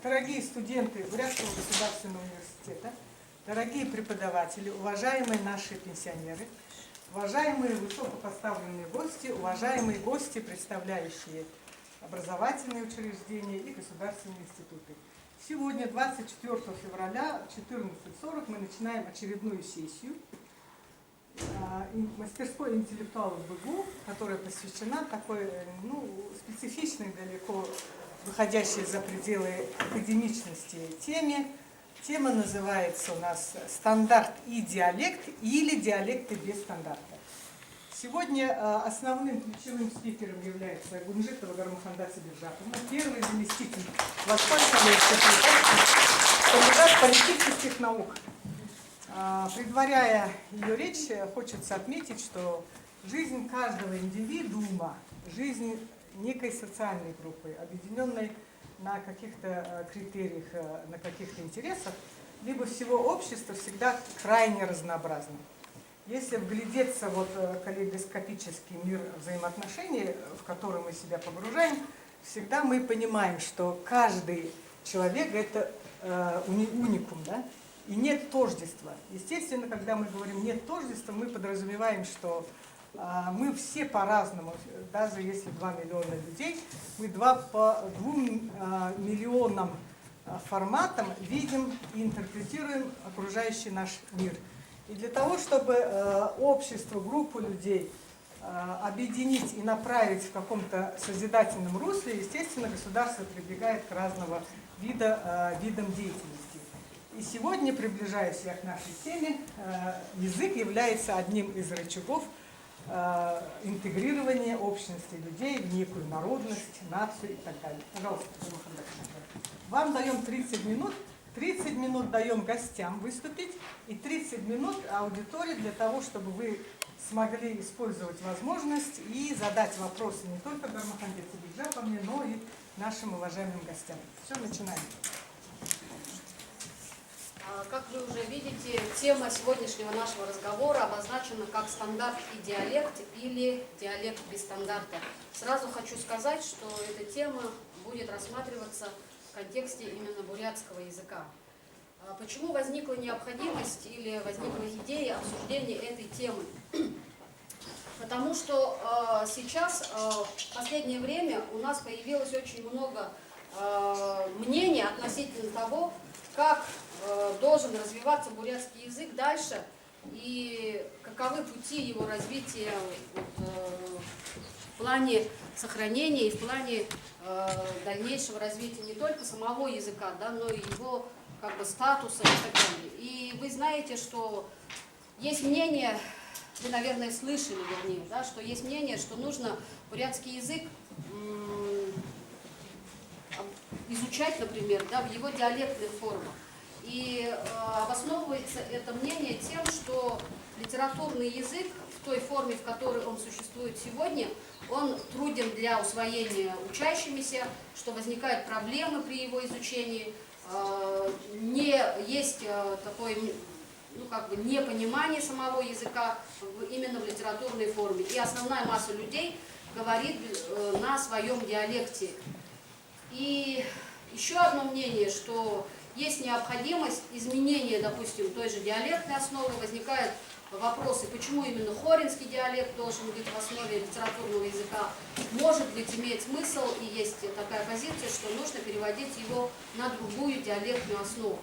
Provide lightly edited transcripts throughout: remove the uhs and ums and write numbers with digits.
Дорогие студенты Бурятского государственного университета, дорогие преподаватели, уважаемые наши пенсионеры, уважаемые высокопоставленные гости, уважаемые гости, представляющие образовательные учреждения и государственные институты. Сегодня, 24 февраля, в 14:40 мы начинаем очередную сессию мастерской интеллектуалов БГУ, которая посвящена такой специфичной, далеко выходящей за пределы академичности теме. Тема называется у нас «Стандарт и диалект» или «Диалекты без стандарта». Сегодня основным ключевым спикером является Гунжитова Гармаханда Сабиржаповна, первый заместитель Восточного института, кандидат политических наук. Предваряя ее речь, хочется отметить, что жизнь каждого индивидуума, жизнь некой социальной группы, объединенной на каких-то критериях, на каких-то интересах, либо всего общества, всегда крайне разнообразна. Если вглядеться в калейдоскопический мир взаимоотношений, в который мы себя погружаем, всегда мы понимаем, что каждый человек – это уникум, да? И нет тождества. Естественно, когда мы говорим «нет тождества», мы подразумеваем, что мы все по-разному, даже если 2 миллиона людей, мы по 2 миллионам форматам видим и интерпретируем окружающий наш мир. И для того, чтобы общество, группу людей объединить и направить в каком-то созидательном русле, естественно, государство прибегает к разного видам деятельности. И сегодня, приближаясь я к нашей теме, язык является одним из рычагов интегрирования общности людей в некую народность, нацию и так далее. Пожалуйста, вам даем 30 минут. 30 минут даем гостям выступить и 30 минут аудитории для того, чтобы вы смогли использовать возможность и задать вопросы не только Гармаханде Сабиржаповне, но и нашим уважаемым гостям. Все, начинаем. Как вы уже видите, тема сегодняшнего нашего разговора обозначена как стандарт и диалект или диалект без стандарта. Сразу хочу сказать, что эта тема будет рассматриваться в контексте именно бурятского языка. Почему возникла необходимость или возникла идея обсуждения этой темы? Потому что сейчас, в последнее время, у нас появилось очень много мнений относительно того, как должен развиваться бурятский язык дальше и каковы пути его развития в плане сохранения и в плане дальнейшего развития не только самого языка, да, но и его статуса и так далее. И вы знаете, что есть мнение, вы, наверное, слышали, вернее, да, что есть мнение, что нужно бурятский язык изучать, например, да, в его диалектных формах. И обосновывается это мнение тем, что литературный язык в той форме, в которой он существует сегодня, он труден для усвоения учащимися, что возникают проблемы при его изучении, есть такое непонимание самого языка именно в литературной форме. И основная масса людей говорит на своем диалекте. И еще одно мнение, что есть необходимость изменения, допустим, той же диалектной основы. Возникают вопросы, почему именно хоринский диалект должен быть в основе литературного языка. Может быть, имеет смысл, и есть такая позиция, что нужно переводить его на другую диалектную основу.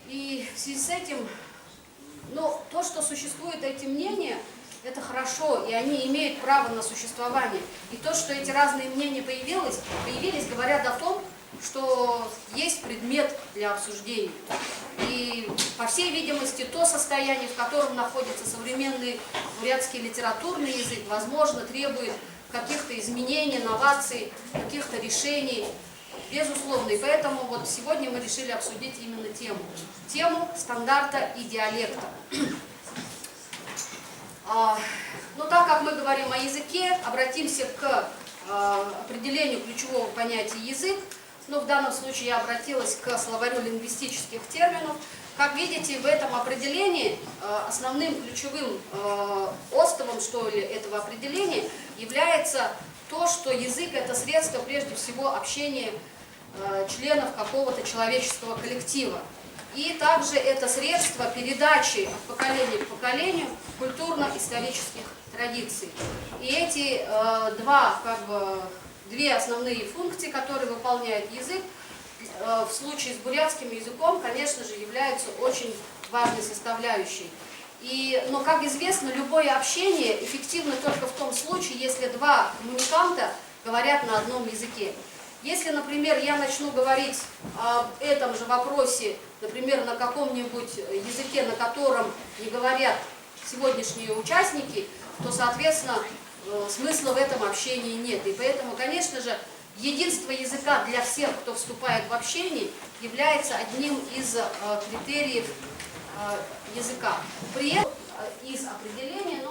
И в связи с этим, то, что существуют эти мнения, это хорошо, и они имеют право на существование. И то, что эти разные мнения появились, говорят о том, что есть предмет для обсуждения. И, по всей видимости, то состояние, в котором находится современный бурятский литературный язык, возможно, требует каких-то изменений, новаций, каких-то решений, безусловно. И поэтому сегодня мы решили обсудить именно тему стандарта и диалекта. Так как мы говорим о языке, обратимся к определению ключевого понятия «язык». В данном случае я обратилась к словарю лингвистических терминов. Как видите, в этом определении основным ключевым остовом, этого определения является то, что язык – это средство, прежде всего, общения членов какого-то человеческого коллектива. И также это средство передачи от поколения к поколению культурно-исторических традиций. И эти две основные функции, которые выполняет язык, в случае с бурятским языком, конечно же, являются очень важной составляющей. Но, как известно, любое общение эффективно только в том случае, если два коммуниканта говорят на одном языке. Если, например, я начну говорить об этом же вопросе, например, на каком-нибудь языке, на котором не говорят сегодняшние участники, то, соответственно, смысла в этом общении нет. И поэтому, конечно же, единство языка для всех, кто вступает в общение, является одним из критериев языка. При этом из определения,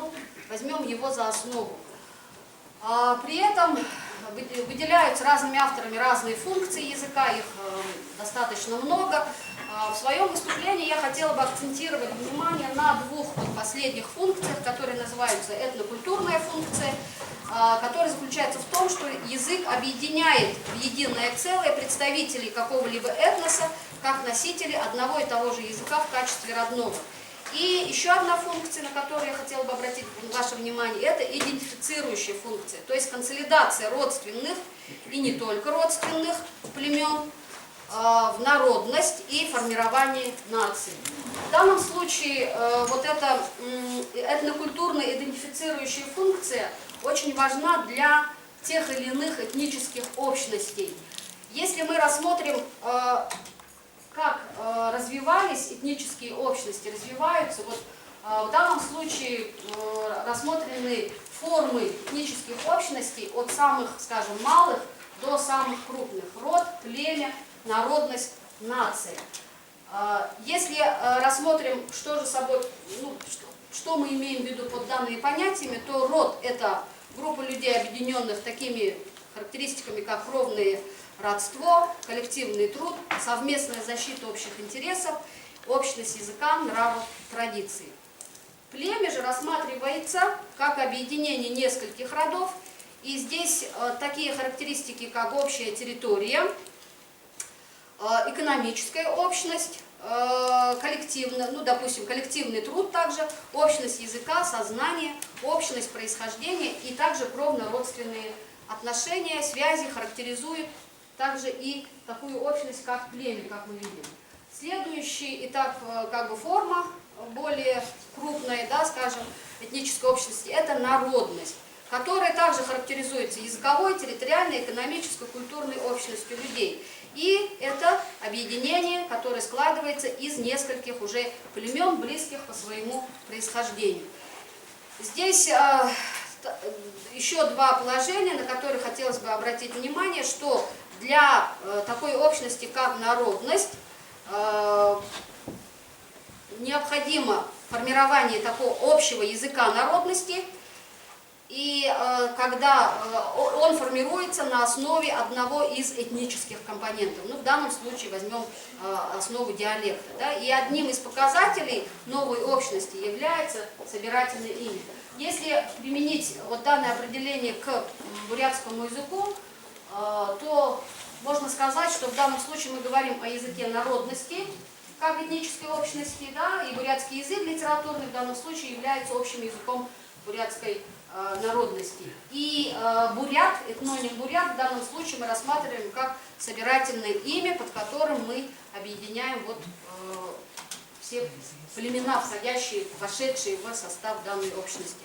возьмем его за основу. При этом выделяются разными авторами разные функции языка, их достаточно много. В своем выступлении я хотела бы акцентировать внимание на двух последних функциях, которые называются этнокультурная функция, которая заключается в том, что язык объединяет в единое целое представителей какого-либо этноса, как носителей одного и того же языка в качестве родного. И еще одна функция, на которую я хотела бы обратить ваше внимание, это идентифицирующая функция, то есть консолидация родственных и не только родственных племен в народность и формирование нации. В данном случае вот эта этнокультурная идентифицирующая функция очень важна для тех или иных этнических общностей. Если мы рассмотрим, как развивались этнические общности, развиваются, в данном случае рассмотрены формы этнических общностей от самых, скажем, малых до самых крупных. Род, племя, народность, нация. Если рассмотрим, что мы имеем в виду под данными понятиями, то род – это группа людей, объединенных такими характеристиками, как кровное родство, коллективный труд, совместная защита общих интересов, общность языка, нравов, традиций. Племя же рассматривается как объединение нескольких родов, и здесь такие характеристики, как общая территория, экономическая общность, допустим, коллективный труд также, общность языка, сознание, общность происхождения и также кровно-родственные отношения, связи характеризуют также и такую общность, как племя, как мы видим. Следующий этап, форма более крупная, скажем, этнической общности, это народность, которая также характеризуется языковой, территориальной, экономической, культурной общностью людей. И это объединение, которое складывается из нескольких уже племен, близких по своему происхождению. Здесь еще два положения, на которые хотелось бы обратить внимание, что для такой общности, как народность, необходимо формирование такого общего языка народности, и когда он формируется на основе одного из этнических компонентов. В данном случае возьмем основу диалекта. И одним из показателей новой общности является собирательное имя. Если применить данное определение к бурятскому языку, то можно сказать, что в данном случае мы говорим о языке народности, как этнической общности, и бурятский язык литературный в данном случае является общим языком бурятской народности. И бурят, этноним бурят, в данном случае мы рассматриваем как собирательное имя, под которым мы объединяем все племена, вошедшие в состав данной общности.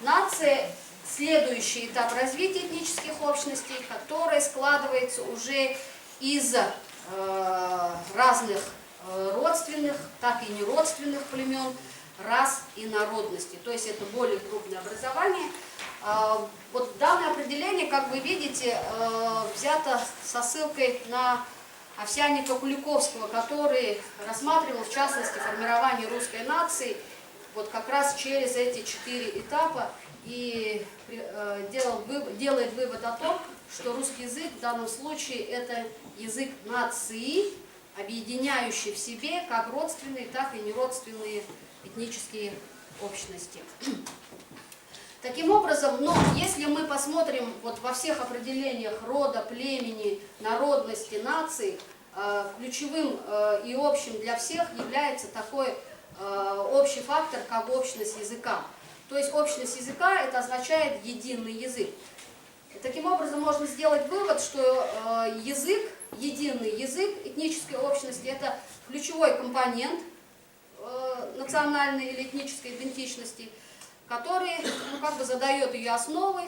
Нация – следующий этап развития этнических общностей, который складывается уже из разных родственных, так и неродственных племен, рас и народности. То есть это более крупное образование. Данное определение, как вы видите, взято со ссылкой на Овсянника Куликовского, который рассматривал, в частности, формирование русской нации как раз через эти 4 этапа и делает вывод о том, что русский язык в данном случае это язык нации, объединяющий в себе как родственные, так и неродственные этнические общности. Таким образом, но если мы посмотрим вот во всех определениях рода, племени, народности, нации, ключевым и общим для всех является такой общий фактор, как общность языка. То есть общность языка это означает единый язык. Таким образом можно сделать вывод, что язык, единый язык этнической общности это ключевой компонент национальной или этнической идентичности, который как бы задает ее основы,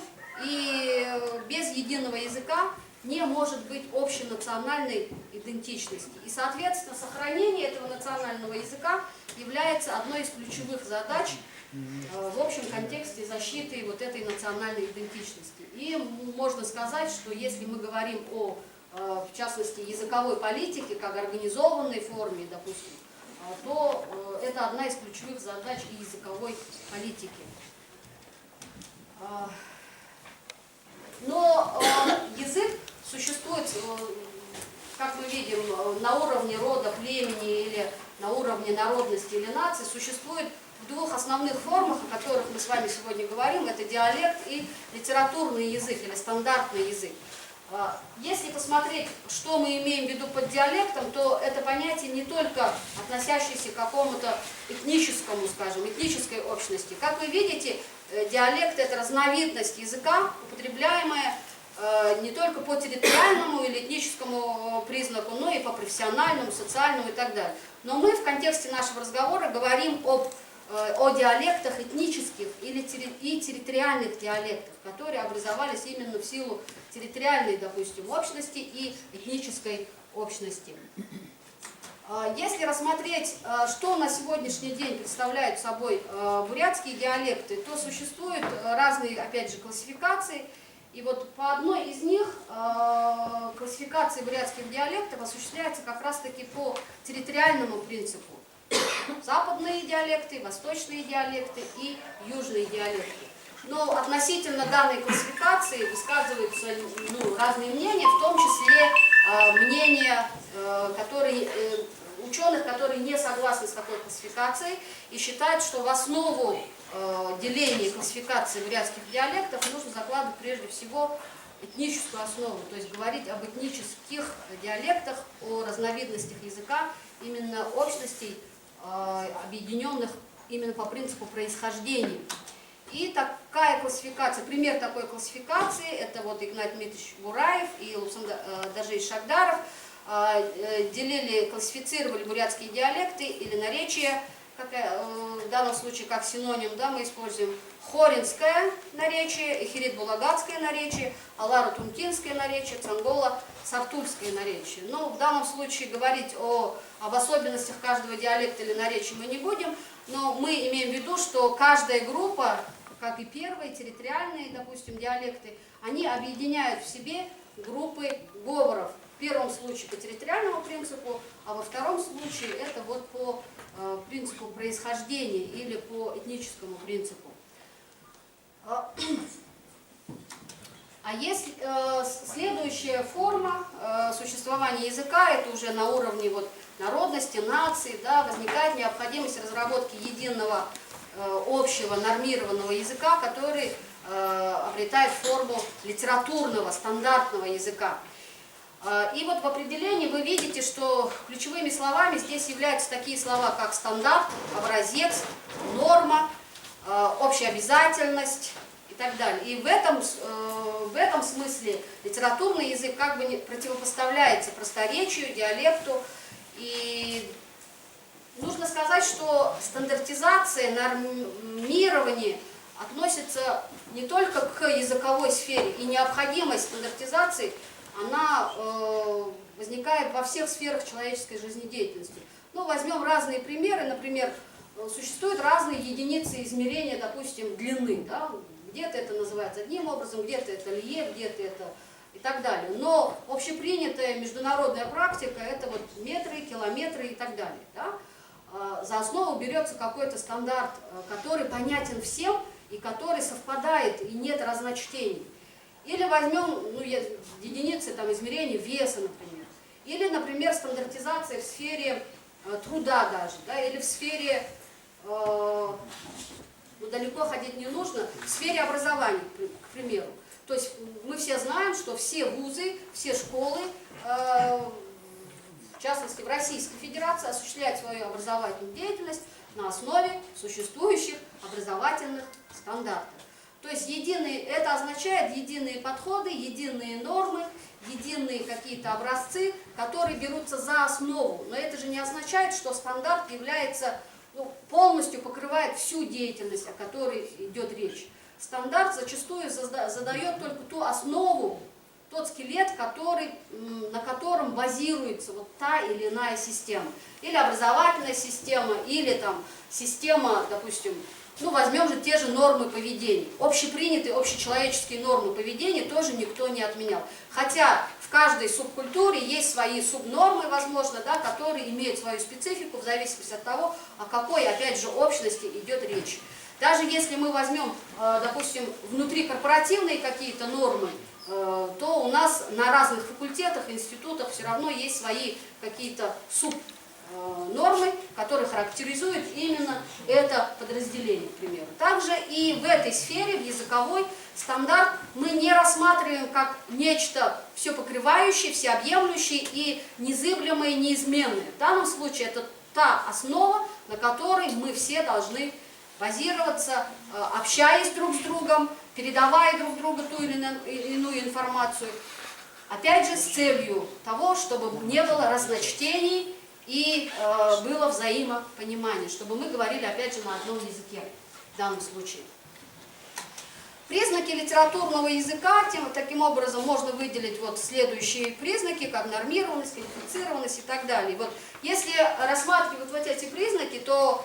и без единого языка не может быть общенациональной идентичности. И, соответственно, сохранение этого национального языка является одной из ключевых задач в общем контексте защиты вот этой национальной идентичности. И можно сказать, что если мы говорим о, в частности, языковой политике, как организованной форме, допустим, то это одна из ключевых задач и языковой политики. Но язык существует, как мы видим, на уровне рода, племени или на уровне народности или нации, существует в двух основных формах, о которых мы с вами сегодня говорим, это диалект и литературный язык или стандартный язык. Если посмотреть, что мы имеем в виду под диалектом, то это понятие не только относящееся к какому-то этническому, скажем, этнической общности. Как вы видите, диалект – это разновидность языка, употребляемая не только по территориальному или этническому признаку, но и по профессиональному, социальному и так далее. Но мы в контексте нашего разговора говорим о диалектах этнических и территориальных диалектах, которые образовались именно в силу территориальной, допустим, общности и этнической общности. Если рассмотреть, что на сегодняшний день представляют собой бурятские диалекты, то существуют разные, опять же, классификации. И вот по одной из них классификация бурятских диалектов осуществляется как раз-таки по территориальному принципу. Западные диалекты, восточные диалекты и южные диалекты. Но относительно данной классификации высказываются разные мнения, в том числе мнения ученых, которые не согласны с такой классификацией и считают, что в основу деления классификации бурятских диалектов нужно закладывать прежде всего этническую основу, то есть говорить об этнических диалектах, о разновидностях языка, именно общностей, объединенных именно по принципу происхождения. И такая классификация, пример такой классификации, это вот Игнат Дмитриевич Бураев и Дажей Шагдаров классифицировали бурятские диалекты или наречия, в данном случае как синоним, да, мы используем хоринское наречие, эхирит-булагатское наречие, аларо-тункинское наречие, цанголо-сартульское наречие. Но в данном случае говорить об особенностях каждого диалекта или наречия мы не будем, но мы имеем в виду, что каждая группа, как и первые территориальные, допустим, диалекты, они объединяют в себе группы говоров. В первом случае по территориальному принципу, а во втором случае это вот по принципу происхождения или по этническому принципу. А есть следующая форма существования языка, это уже на уровне вот народности, нации, да, возникает необходимость разработки единого общего нормированного языка, который обретает форму литературного, стандартного языка. И вот в определении вы видите, что ключевыми словами здесь являются такие слова, как стандарт, образец, норма, общая обязательность и так далее. И в этом смысле литературный язык как бы противопоставляется просторечию, диалекту. И нужно сказать, что стандартизация, нормирование относится не только к языковой сфере, и необходимость стандартизации она возникает во всех сферах человеческой жизнедеятельности. Ну, возьмем разные примеры. Например, существуют разные единицы измерения, допустим, длины. Да? Где-то это называется одним образом, где-то это лье, где-то это и так далее. Но общепринятая международная практика – это вот метры, километры и так далее. Да? За основу берется какой-то стандарт, который понятен всем и который совпадает, и нет разночтений. Или возьмем единицы измерения веса, например. Или, например, стандартизация в сфере труда даже, да, или в сфере но далеко ходить не нужно, в сфере образования, к примеру. То есть мы все знаем, что все вузы, все школы, в частности в Российской Федерации, осуществляют свою образовательную деятельность на основе существующих образовательных стандартов. То есть это означает единые подходы, единые нормы, единые какие-то образцы, которые берутся за основу. Но это же не означает, что стандарт является, полностью покрывает всю деятельность, о которой идет речь. Стандарт зачастую задает только ту основу, тот скелет, на котором базируется вот та или иная система. Или образовательная система, или там система, допустим, возьмем же те же нормы поведения. Общепринятые, общечеловеческие нормы поведения тоже никто не отменял. Хотя в каждой субкультуре есть свои субнормы, возможно, да, которые имеют свою специфику в зависимости от того, о какой, опять же, общности идет речь. Даже если мы возьмем, допустим, внутрикорпоративные какие-то нормы, то у нас на разных факультетах, институтах все равно есть свои какие-то субнормы, которые характеризуют именно это подразделение, к примеру. Также и в этой сфере, в языковой, стандарт мы не рассматриваем как нечто все покрывающее, всеобъемлющее и незыблемое, неизменное. В данном случае это та основа, на которой мы все должны базироваться, общаясь друг с другом, передавая друг другу ту или иную информацию, опять же с целью того, чтобы не было разночтений и было взаимопонимание, чтобы мы говорили опять же на одном языке в данном случае. Признаки литературного языка, таким образом можно выделить вот следующие признаки, как нормированность, кодифицированность и так далее. Вот, если рассматривать вот эти признаки, то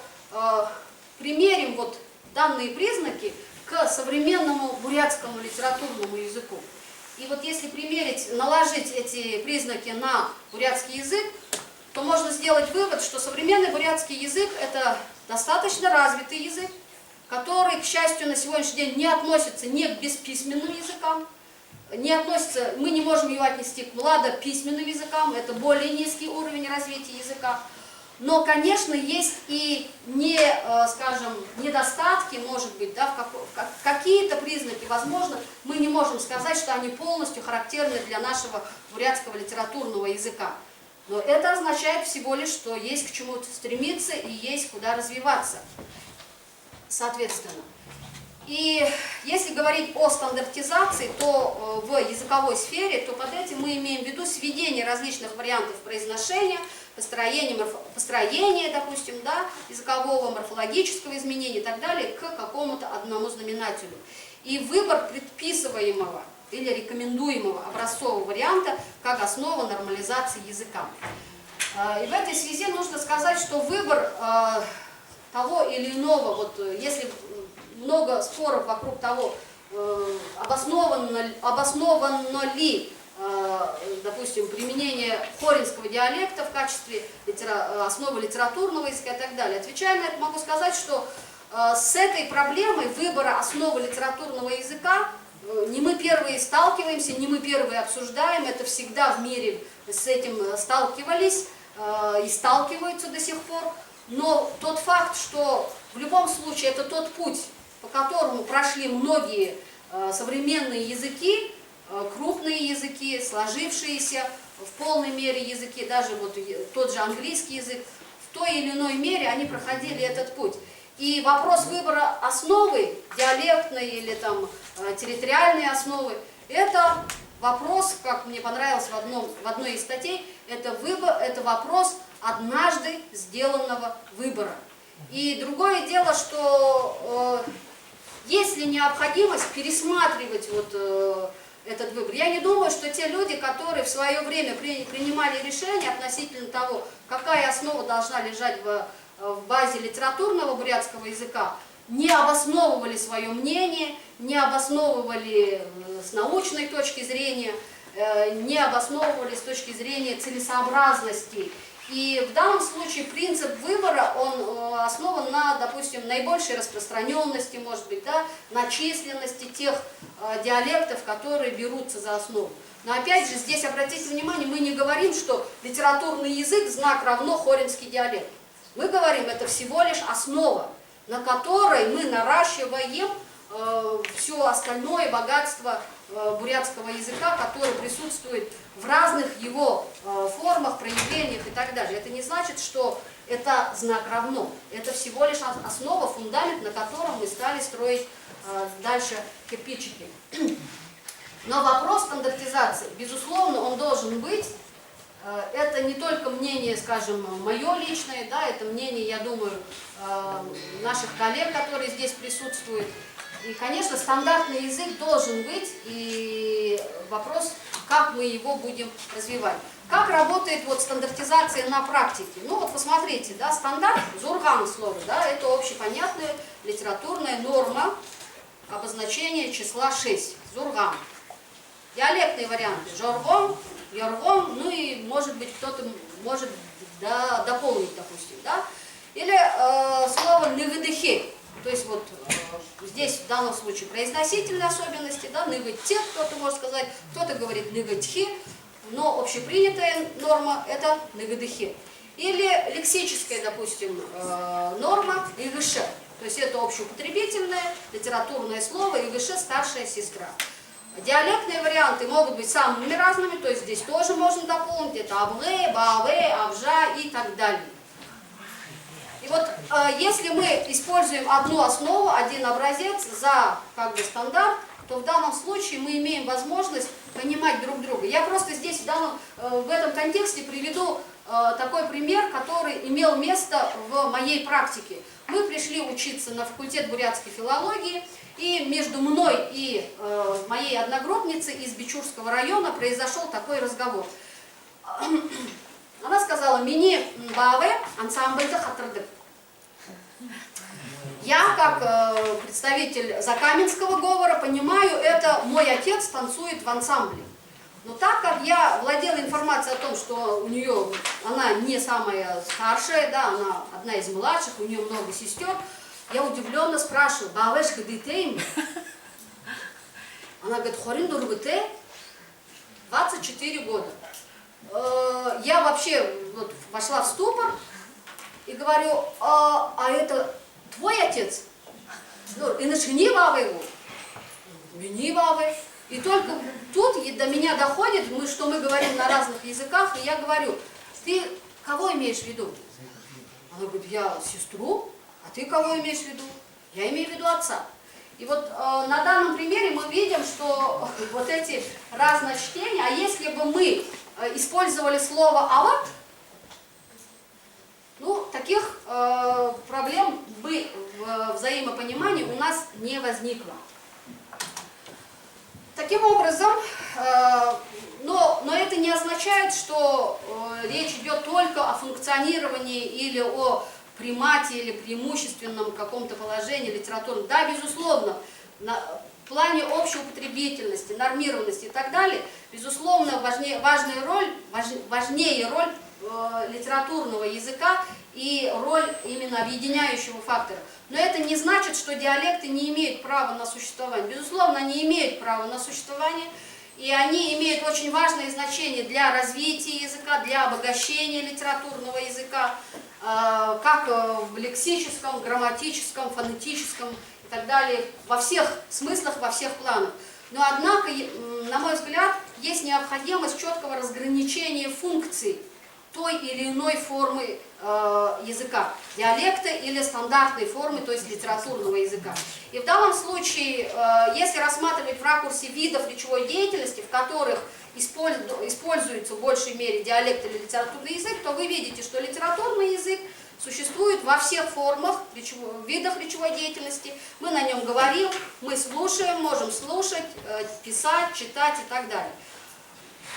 примерим вот данные признаки к современному бурятскому литературному языку. И вот если наложить эти признаки на бурятский язык, то можно сделать вывод, что современный бурятский язык – это достаточно развитый язык, который, к счастью, на сегодняшний день не относится ни к бесписьменным языкам, мы не можем его отнести к младописьменным языкам, это более низкий уровень развития языка. Но, конечно, есть и недостатки, может быть, да, какие-то признаки, возможно, мы не можем сказать, что они полностью характерны для нашего бурятского литературного языка. Но это означает всего лишь, что есть к чему-то стремиться и есть куда развиваться, соответственно. И если говорить о стандартизации, то в языковой сфере, то под этим мы имеем в виду сведение различных вариантов произношения, построения, допустим, да, языкового, морфологического изменения и так далее к какому-то одному знаменателю. И выбор предписываемого или рекомендуемого образцового варианта как основа нормализации языка. И в этой связи нужно сказать, что выбор того или иного, вот если много споров вокруг того, обосновано ли, допустим, применение хоринского диалекта в качестве основы литературного языка и так далее. Отвечая на это, могу сказать, что с этой проблемой выбора основы литературного языка не мы первые сталкиваемся, не мы первые обсуждаем, это всегда в мире с этим сталкивались и сталкиваются до сих пор. Но тот факт, что в любом случае это тот путь, по которому прошли многие современные языки, крупные языки, сложившиеся в полной мере языки, даже вот тот же английский язык, в той или иной мере они проходили этот путь. И вопрос выбора основы, диалектной или там территориальной основы, это вопрос, как мне понравилось в одной из статей, это вопрос однажды сделанного выбора. И другое дело, что есть ли необходимость пересматривать этот выбор. Я не думаю, что те люди, которые в свое время принимали решение относительно того, какая основа должна лежать в базе литературного бурятского языка, не обосновывали свое мнение, не обосновывали с научной точки зрения, не обосновывали с точки зрения целесообразности. И в данном случае принцип выбора, он основан на, допустим, наибольшей распространенности, может быть, да, на численности тех диалектов, которые берутся за основу. Но опять же, здесь обратите внимание, мы не говорим, что литературный язык знак равно хоринский диалект. Мы говорим, это всего лишь основа. на которой мы наращиваем все остальное богатство бурятского языка, которое присутствует в разных его формах, проявлениях и так далее. Это не значит, что это знак равно. Это всего лишь основа, фундамент, на котором мы стали строить дальше кирпичики. Но вопрос стандартизации, безусловно, он должен быть. Это не только мнение, скажем, мое личное, да, это мнение, я думаю, наших коллег, которые здесь присутствуют. И, конечно, стандартный язык должен быть, и вопрос, как мы его будем развивать. Как работает вот стандартизация на практике? Ну вот посмотрите, да, стандарт, зурган слово, да, это общепонятная литературная норма обозначения числа 6, зурган. Диалектные варианты, жоргон, йоргон, ну и может быть кто-то может дополнить, допустим, да. Или слово невыдыхе. То есть вот здесь в данном случае произносительные особенности, да, нывыте, кто-то может сказать, кто-то говорит нывытхи, но общепринятая норма это нывыдыхи. Или лексическая, допустим, норма ивыше, то есть это общеупотребительное литературное слово ивыше старшая сестра. Диалектные варианты могут быть самыми разными, то есть здесь тоже можно дополнить, это абве, бааве, авжа и так далее. И вот если мы используем одну основу, один образец за как бы стандарт, то в данном случае мы имеем возможность понимать друг друга. Я просто здесь в этом контексте приведу такой пример, который имел место в моей практике. Мы пришли учиться на факультет бурятской филологии, и между мной и моей одногруппницей из Бичурского района произошел такой разговор. Она сказала: «Мини баве ансамбльда хатырдык». Я, как представитель закаменского говора, понимаю, это мой отец танцует в ансамбле. Но так как я владела информацией о том, что у нее, она не самая старшая, да, она одна из младших, у нее много сестер, я удивленно спрашиваю: «Бавеш хадитейм?» Она говорит: «Хорин дурбете, 24 года». Я вообще вот вошла в ступор и говорю: а это твой отец? Ну, и начни бавы его. Мини бавы. И только тут до меня доходит, что мы говорим на разных языках, и я говорю: ты кого имеешь в виду? Она говорит: я сестру. А ты кого имеешь в виду? Я имею в виду отца. И вот на данном примере мы видим, что вот эти разночтения, а если бы мы использовали слово «ават», ну, таких проблем бы в взаимопонимании у нас не возникло. Таким образом, но это не означает, что речь идет только о функционировании или о примате или преимущественном каком-то положении литературном. Да, безусловно, в плане общеупотребительности, нормированности и так далее, безусловно, важнее роль литературного языка и роль именно объединяющего фактора. Но это не значит, что диалекты не имеют права на существование. Безусловно, они имеют право на существование, и они имеют очень важное значение для развития языка, для обогащения литературного языка, как в лексическом, грамматическом, фонетическом и так далее, во всех смыслах, во всех планах. Но однако, на мой взгляд, есть необходимость четкого разграничения функций той или иной формы языка, диалекта или стандартной формы, то есть литературного языка. И в данном случае, если рассматривать в ракурсе видов речевой деятельности, в которых используется в большей мере диалект или литературный язык, то вы видите, что литературный язык существует во всех формах, видах речевой деятельности. Мы на нем говорим, мы слушаем, можем слушать, писать, читать и так далее.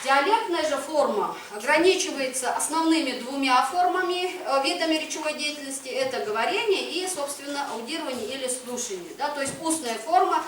Диалектная же форма ограничивается основными двумя формами, видами речевой деятельности. Это говорение и, собственно, аудирование или слушание. Да, то есть устная форма,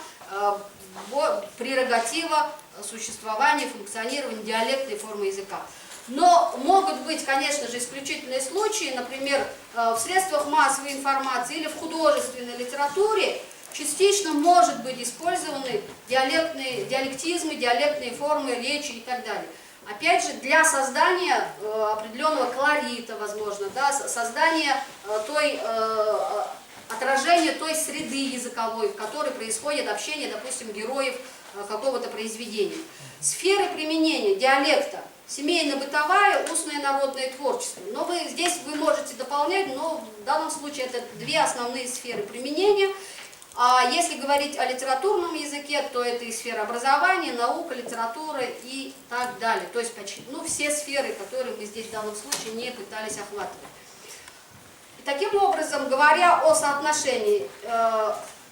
прерогатива существования, функционирования диалектной формы языка. Но могут быть, конечно же, исключительные случаи, например, в средствах массовой информации или в художественной литературе частично может быть использованы диалектизмы, диалектные формы речи и так далее. Опять же, для создания определенного колорита, возможно, да, создания той отражение той среды языковой, в которой происходит общение, допустим, героев какого-то произведения. Сферы применения диалекта: семейно-бытовая, устное, народное, творчество. Но здесь вы можете дополнять, но в данном случае это две основные сферы применения. А если говорить о литературном языке, то это и сфера образования, наука, литература и так далее. То есть все сферы, которые мы здесь в данном случае не пытались охватывать. И таким образом, говоря о соотношении,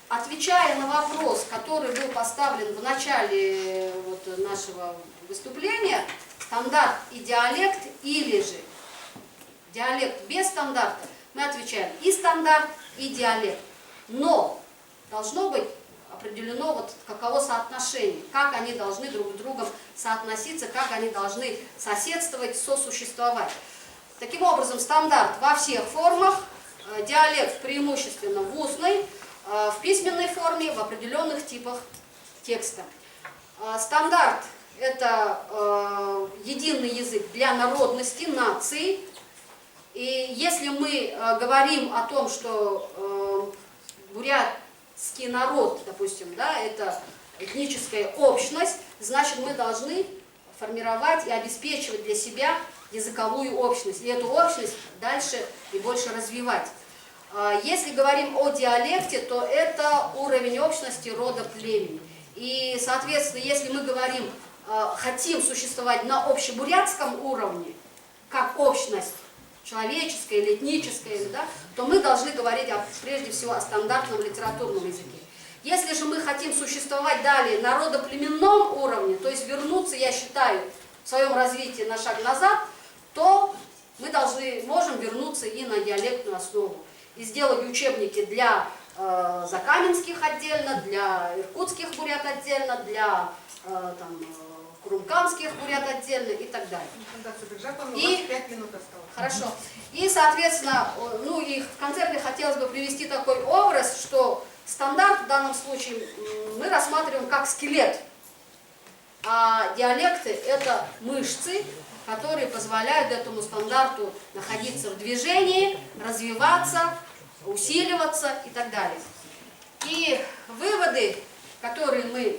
отвечая на вопрос, который был поставлен в начале нашего выступления, стандарт и диалект, или же диалект без стандарта, мы отвечаем и стандарт, и диалект. Но должно быть определено каково соотношение, как они должны друг с другом соотноситься, как они должны соседствовать, сосуществовать. Таким образом, стандарт во всех формах, диалект преимущественно в устной, в письменной форме, в определенных типах текста. Стандарт – это единый язык для народности, нации. И если мы говорим о том, что бурятский народ, допустим, да, это этническая общность, значит, мы должны формировать и обеспечивать для себя языковую общность. И эту общность дальше и больше развивать. Если говорим о диалекте, то это уровень общности рода племени. И, соответственно, если мы говорим, хотим существовать на общебурятском уровне, как общность человеческая или этническая, да, то мы должны говорить прежде всего о стандартном литературном языке. Если же мы хотим существовать далее на родоплеменном уровне, то есть вернуться, я считаю, в своем развитии на шаг назад, то мы можем вернуться и на диалектную основу. И сделать учебники для закаменских отдельно, для иркутских бурят отдельно, для курумканских бурят отдельно и так далее. И 5 минут осталось. Хорошо. И, соответственно, и в конце мне хотелось бы привести такой образ, что стандарт в данном случае мы рассматриваем как скелет, а диалекты – это мышцы, которые позволяют этому стандарту находиться в движении, развиваться, усиливаться и так далее. И выводы, которые мы,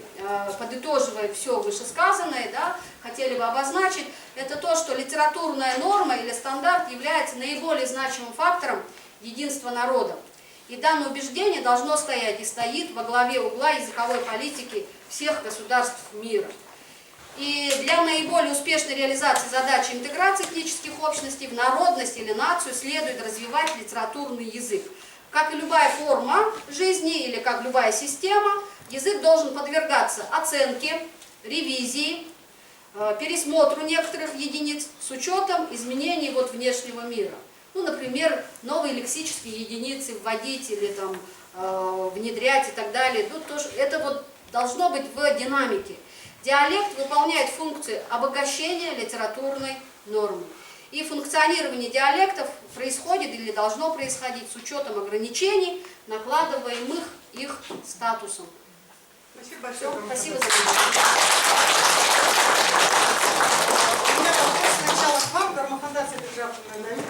подытоживая все вышесказанное, да, хотели бы обозначить, это то, что литературная норма или стандарт является наиболее значимым фактором единства народа. И данное убеждение должно стоять и стоит во главе угла языковой политики всех государств мира. И для наиболее успешной реализации задачи интеграции этнических общностей в народность или нацию следует развивать литературный язык. Как и любая форма жизни или как любая система, язык должен подвергаться оценке, ревизии, пересмотру некоторых единиц с учетом изменений внешнего мира. Например, новые лексические единицы вводить или внедрять и так далее. Это должно быть в динамике. Диалект выполняет функцию обогащения литературной нормы. И функционирование диалектов происходит или должно происходить с учетом ограничений, накладываемых их статусом. Спасибо большое. Спасибо за внимание. У меня вопрос сначала к вам, Дармахандар Сабиржановна.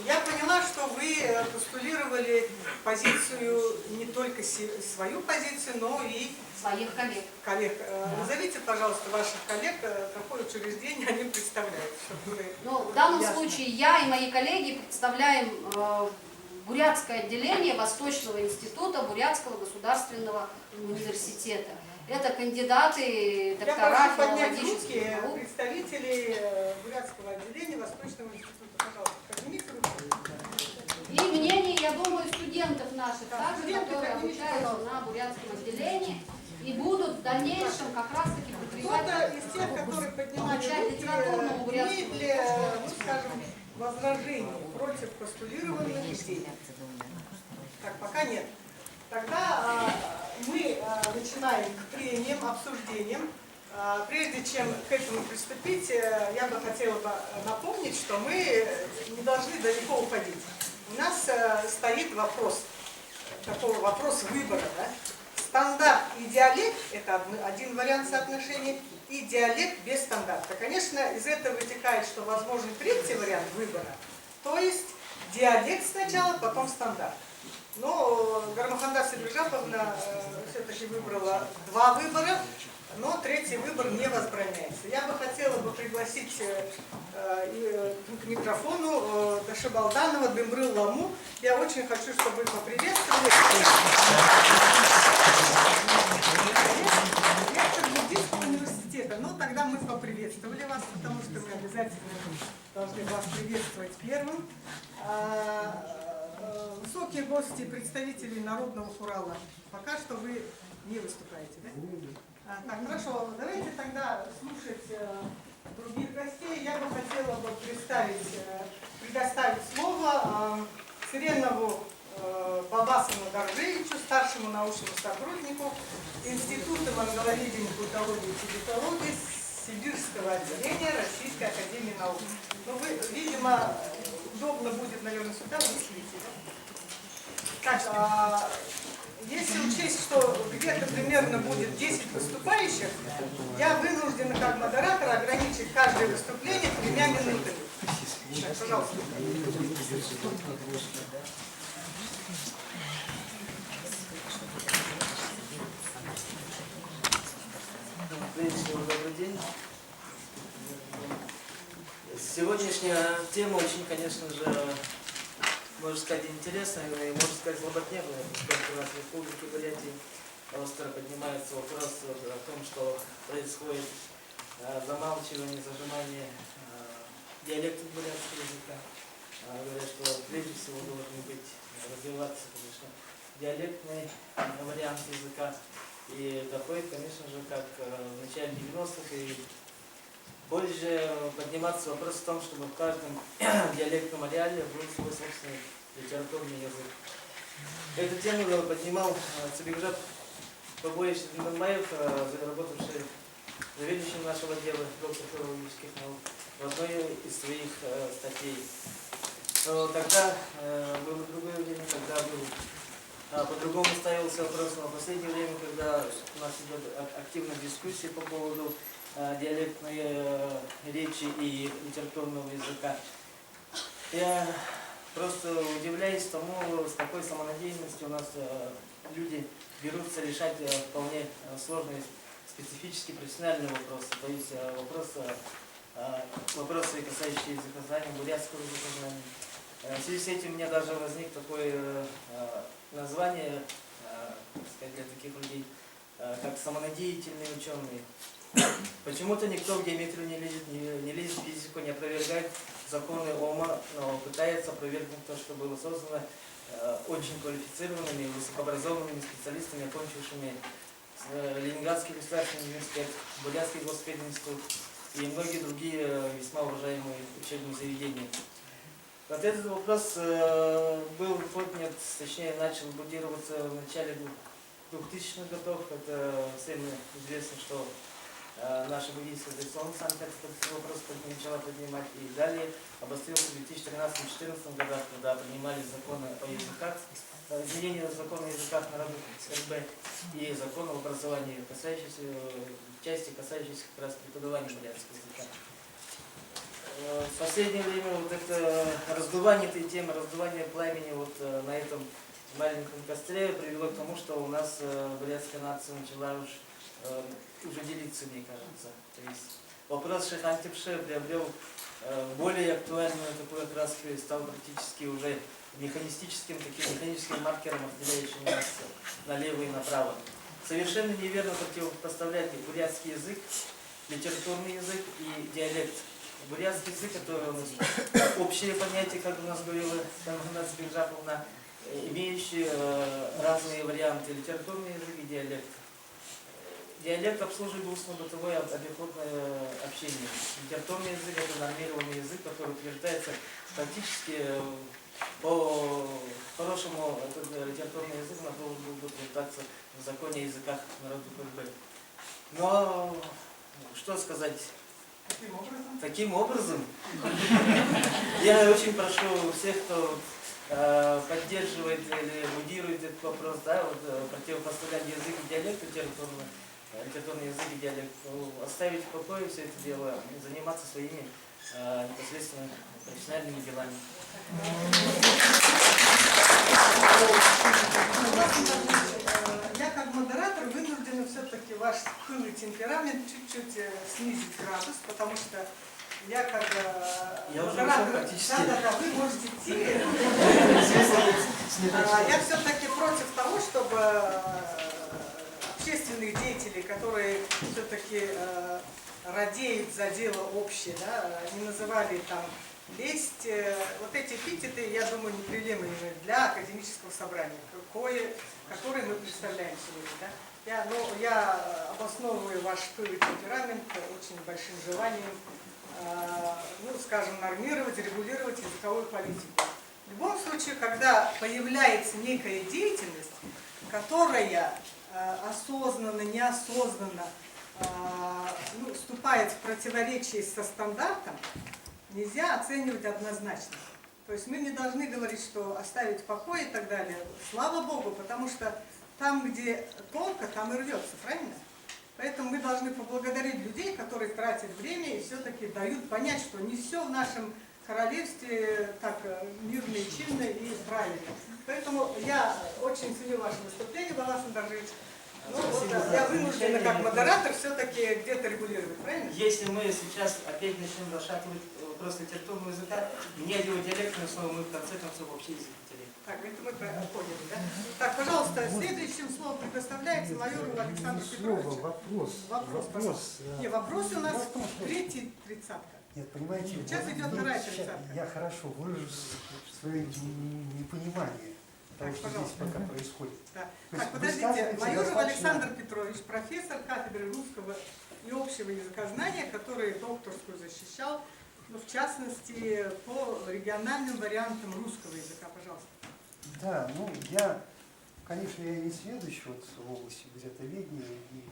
Я поняла, что вы постулировали позицию, не только свою позицию, но и своих коллег. Назовите, пожалуйста, ваших коллег, какое учреждение они представляют. В данном случае я и мои коллеги представляем бурятское отделение Восточного института Бурятского государственного университета. Это кандидаты, доктора филологических наук. Представители бурятского отделения Восточного института. Пожалуйста, поднимите руку. И мнение, я думаю, студентов наших также, которые обучаются на бурятском отделении и будут в дальнейшем как раз-таки подвигать, кто-то из тех, которые поднимали литературному бурятскому возражений против постулированных идей? Так, пока нет. Тогда мы начинаем к прениям, обсуждениям. Прежде чем к этому приступить, я бы хотела напомнить, что мы не должны далеко уходить. У нас стоит вопрос выбора. Да? Стандарт и диалект – это один вариант соотношения, и диалект без стандарта. Конечно, из этого вытекает, что возможен третий вариант выбора, то есть диалект сначала, потом стандарт. Но Гармаханда Сабиржаповна все-таки выбрала 2 выбора, но 3-й выбор не возбраняется. Я бы хотела пригласить к микрофону Дашибалданова Дембрыл Ламу. Я очень хочу, чтобы вы поприветствовали. Ректор Буддийского университета. Ну, тогда мы поприветствовали вас, потому что мы обязательно должны вас приветствовать первым. Высокие гости, представители Народного хурала. Пока что вы не выступаете, да? Так, хорошо. Давайте тогда слушать других гостей. Я бы хотела предоставить слово Сиренову Бабасану Горжевичу, старшему научному сотруднику Института монголоведения, культурологии и тибетологии Сибирского отделения Российской академии наук. Ну, вы, видимо, удобно будет, наверное, сюда высветить. Так, если учесть, что где-то примерно будет 10 выступающих, я вынуждена как модератор ограничить каждое выступление 3 минутами. Так, пожалуйста. Добрый день. Сегодняшняя тема очень, конечно же, можно сказать, интересная и, можно сказать, злободневная, поскольку у нас в Республике Бурятия остро поднимается вопрос о том, что происходит замалчивание, зажимание диалектов бурятского языка. Говорят, что прежде всего должен развиваться, конечно, диалектный вариант языка. И доходит, конечно же, как в начале 90-х и позже подниматься вопрос в том, чтобы в каждом диалектном ареале был свой собственный литературный язык. Эту тему поднимал Цыбекжат Побоевич Дмитриев, работавший заведующим нашего дела, доктор филологических наук, в одной из своих статей. Но тогда было другое время, когда по-другому ставился вопрос, но в последнее время, когда у нас идет активная дискуссия по поводу диалектной речи и литературного языка, я просто удивляюсь тому, с какой самонадеянностью у нас люди берутся решать вполне сложные специфические профессиональные вопросы, то есть вопросы, касающиеся языкознания, бурятского языкознания. В связи с этим у меня даже возник такое название, сказать, для таких людей, как самонадеятельные ученые. Почему-то никто в геометрию не лезет, в физику, не опровергает законы Ома, но пытается опровергнуть то, что было создано очень квалифицированными, высокообразованными специалистами, окончившими Ленинградский государственный университет, Бурятский госпединститут и многие другие весьма уважаемые учебные заведения. Вот этот вопрос был поднят, точнее начал будироваться в начале 2000-х годов. Это всем известно, что наша буддийская традиционная саммит этот вопрос начала поднимать. И далее обострился в 2013-2014 годах, когда принимались законы о языках, изменения закона о языках народов СНГ и закон об образовании, касающиеся части, касающиеся как раз преподавания бурятского языка. В последнее время вот это раздувание этой темы, раздувание пламени вот на этом маленьком костре привело к тому, что у нас бурятская нация начала уже делиться, мне кажется. То есть вопрос Шихантипше приобрел более актуальную такую окраску и стал практически уже механистическим маркером, разделяющим нас налево и направо. Совершенно неверно противопоставлять бурятский язык, литературный язык и диалект. Бурятский язык, который у нас общее понятие, как у нас говорила Гармаханда Сабиржаповна, имеющие разные варианты: литературный язык и диалект. Диалект обслуживает устно-бытовое обиходное общение. Литературный язык – это нормированный язык, который утверждается практически по-хорошему. Этот литературный язык должен был бы утверждаться в законе о языках народов СНГ. Но что сказать? Таким образом, я очень прошу всех, кто поддерживает или будирует этот вопрос, да, вот, противопоставлять язык и диалект, литературный язык и диалект, оставить в покое все это дело, заниматься своими непосредственно профессиональными делами. Я как модератор вынуждена все-таки ваш пыл и темперамент чуть-чуть снизить градус, потому что я как Я уже модератор, практически. да, вы можете идти. Я все-таки против того, чтобы общественных деятелей, которые все-таки радеют за дело общее, да, не называли там лесть. Вот эти эпитеты, я думаю, неприемлемы для академического собрания, которое мы представляем сегодня. Да. Я обосновываю ваш пыл и темперамент очень большим желанием, скажем, нормировать, регулировать языковую политику. В любом случае, когда появляется некая деятельность, которая осознанно, неосознанно вступает в противоречие со стандартом, нельзя оценивать однозначно. То есть мы не должны говорить, что оставить в покое и так далее. Слава Богу, потому что там, где тонко, там и рвется, правильно? Поэтому мы должны поблагодарить людей, которые тратят время и все-таки дают понять, что не все в нашем королевстве так мирно и чинно и правильно. Поэтому я очень ценю ваше выступление, Балас Андаржевич. Я вынуждена как модератор все-таки где-то регулировать, правильно? Если мы сейчас опять начнем зашатывать вопрос литературного языка, не его диалектную основу, мы в конце концов вообще язык потеряем. Так, это мы поняли, да? Так, пожалуйста, следующим слово предоставляется майору Александру Петровичу. Вопрос, пожалуйста. Не, вопросы у нас третий тридцатка. Нет, понимаете, Сейчас идет вторая тридцатка. я хорошо выражу свое непонимание того, Так, что здесь пожалуйста. пока происходит. Да. То есть Так, подождите, высказывается майоров достаточно- Александр Петрович, профессор кафедры русского и общего языкознания, который докторскую защищал, в частности, по региональным вариантам русского языка. Пожалуйста. Да, конечно, я не сведущ в области газетоведения и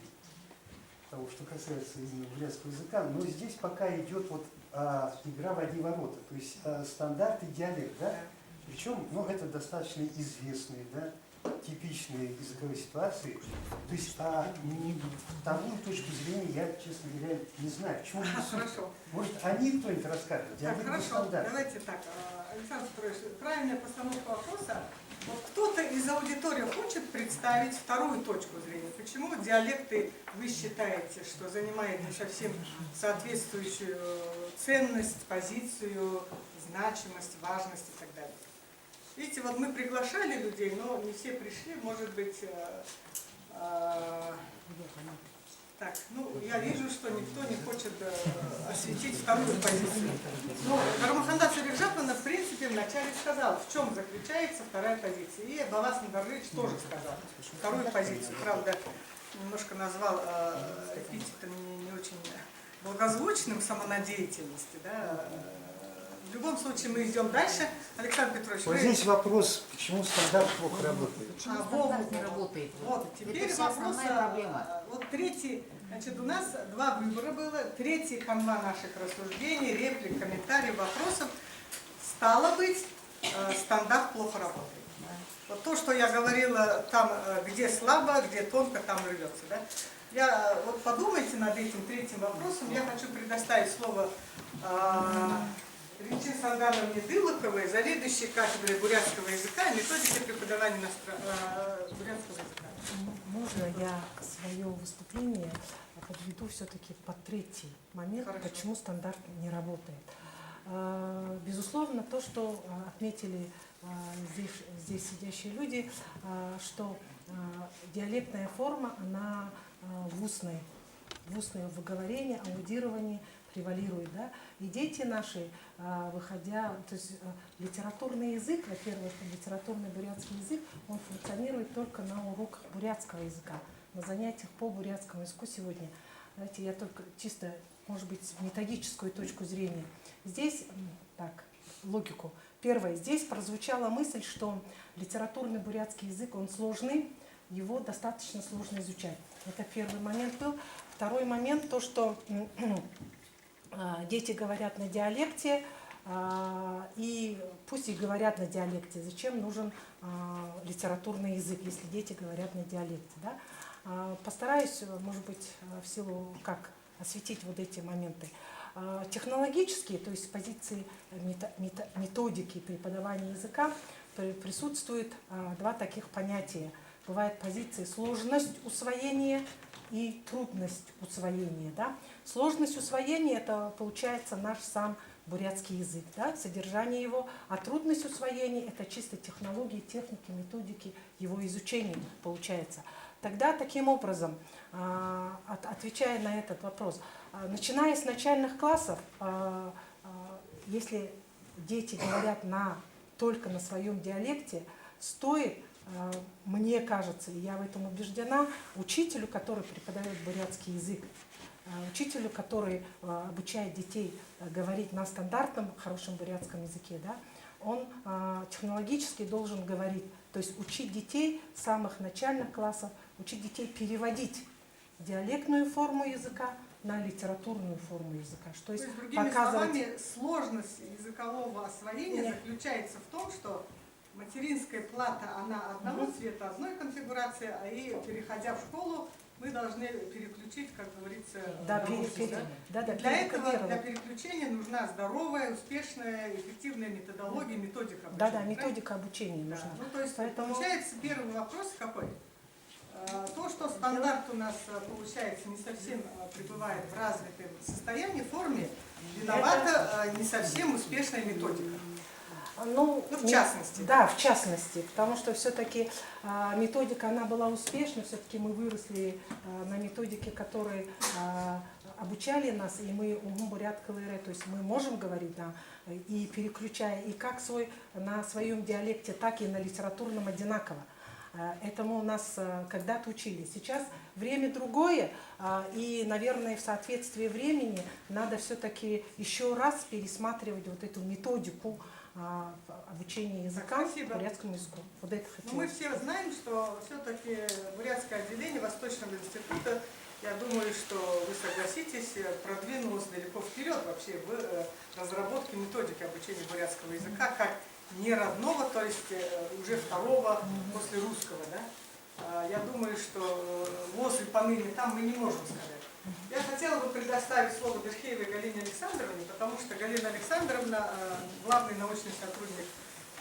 того, что касается именно бурятского языка, но здесь пока идет игра в одни ворота, то есть стандарт и диалект, да? Причем, это достаточно известные, да, типичные языковые ситуации. То есть вторую точку зрения я, честно говоря, не знаю. В чем суть? Хорошо. Может, они кто-нибудь расскажет? Так, Диалект и хорошо, стандарт. давайте так. Александр Петрович, правильная постановка вопроса. Вот кто-то из аудитории хочет представить вторую точку зрения. Почему диалекты вы считаете, что занимает не совсем соответствующую ценность, позицию, значимость, важность и так далее? Видите, вот мы приглашали людей, но не все пришли, может быть... Так, я вижу, что никто не хочет осветить вторую позицию. Но Гармаханда Сабиржаповна, в принципе, вначале сказала, в чем заключается вторая позиция. И Балас Андаржевич тоже сказал вторую позицию. Правда, немножко назвал эпитетом не очень благозвучным самонадеятельности. Да? В любом случае мы идем дальше. Александр Петрович, Вот здесь вопрос, почему стандарт плохо работает. Почему стандарт не работает? Вот, теперь Это вся вопрос, основная проблема. вот третий, значит, у нас два выбора было, третий канва наших рассуждений, реплик, комментариев, вопросов, стало быть, стандарт плохо работает. Вот то, что я говорила, там, где слабо, где тонко, там рвется, да? Вот подумайте над этим третьим вопросом, я хочу предоставить слово Речи Сандановне Дылоковой, заведующей кафедрой бурятского языка и методики преподавания бурятского языка. Можно я свое выступление подведу все-таки под третий момент, Хорошо. почему стандарт не работает. Безусловно, то, что отметили здесь сидящие люди, что диалектная форма, она в устной выговорении, аудировании превалирует, да, и дети наши, выходя, то есть литературный язык, во-первых, литературный бурятский язык, он функционирует только на уроках бурятского языка, на занятиях по бурятскому языку сегодня. Знаете, я только чисто, может быть, методическую точку зрения. Здесь, так, логику. Первое, здесь прозвучала мысль, что литературный бурятский язык, он сложный, его достаточно сложно изучать. Это первый момент был. Второй момент, то, что дети говорят на диалекте, и пусть и говорят на диалекте, зачем нужен литературный язык, если дети говорят на диалекте. Да? Постараюсь, может быть, в силу как осветить вот эти моменты. Технологические, то есть с позиции методики преподавания языка, присутствует два таких понятия. Бывает позиция сложность усвоения и трудность усвоения. Да? Сложность усвоения – это, получается, наш сам бурятский язык, да? Содержание его, а трудность усвоения – это чисто технологии, техники, методики его изучения, получается. Тогда таким образом, отвечая на этот вопрос, начиная с начальных классов, если дети говорят только на своем диалекте, стоит, мне кажется, и я в этом убеждена, учителю, который преподает бурятский язык, учителю, который обучает детей говорить на стандартном хорошем бурятском языке, да, он технологически должен говорить, то есть учить детей с самых начальных классов, учить детей переводить диалектную форму языка на литературную форму языка. То есть, другими словами, сложность языкового освоения заключается в том, что материнская плата, она одного цвета, одной конфигурации, а и переходя в школу, мы должны переключить, как говорится, для этого, для переключения нужна здоровая, успешная, эффективная методология, методика обучения. Да, методика обучения нужна. Ну, то есть, получается, первый вопрос какой? То, что стандарт у нас, получается, не совсем пребывает в развитом состоянии, форме, виновата не совсем успешная методика. Ну, в частности. Да, в частности, потому что все-таки методика, она была успешна, все-таки мы выросли на методике, которые обучали нас, и мы бурят КЛР, то есть мы можем говорить, да, и переключая, и как на своем диалекте, так и на литературном одинаково. Этому нас когда-то учили. Сейчас время другое, и, наверное, в соответствии времени надо все-таки еще раз пересматривать вот эту методику обучения языка, бурятскому языку. Вот это хотелось. Мы все знаем, что все-таки бурятское отделение Восточного института, я думаю, что вы согласитесь, продвинулось далеко вперед вообще в разработке методики обучения бурятского языка, как не родного, то есть уже второго после русского. Да? Я думаю, что возле поныне там мы не можем сказать. Я хотела бы предоставить слово Берхеевой Галине Александровне, потому что Галина Александровна, главный научный сотрудник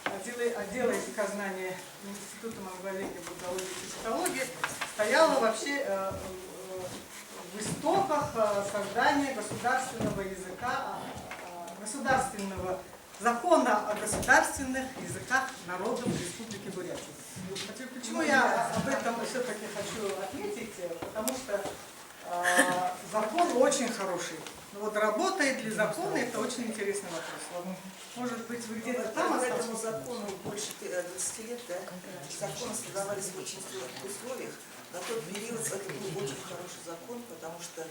отдела языкознания Института монголологии, буддологии и психологии, стояла вообще в истоках создания государственного языка, государственного закона о государственных языках народов Республики Бурятия. Почему я об этом все-таки хочу отметить? Потому что закон очень хороший. Но вот работает ли закон, это очень интересный вопрос. Может быть, вы где-то там по этому закону больше 20 лет, да? Законы создавались в очень сложных условиях. На тот период это был очень хороший закон, потому что,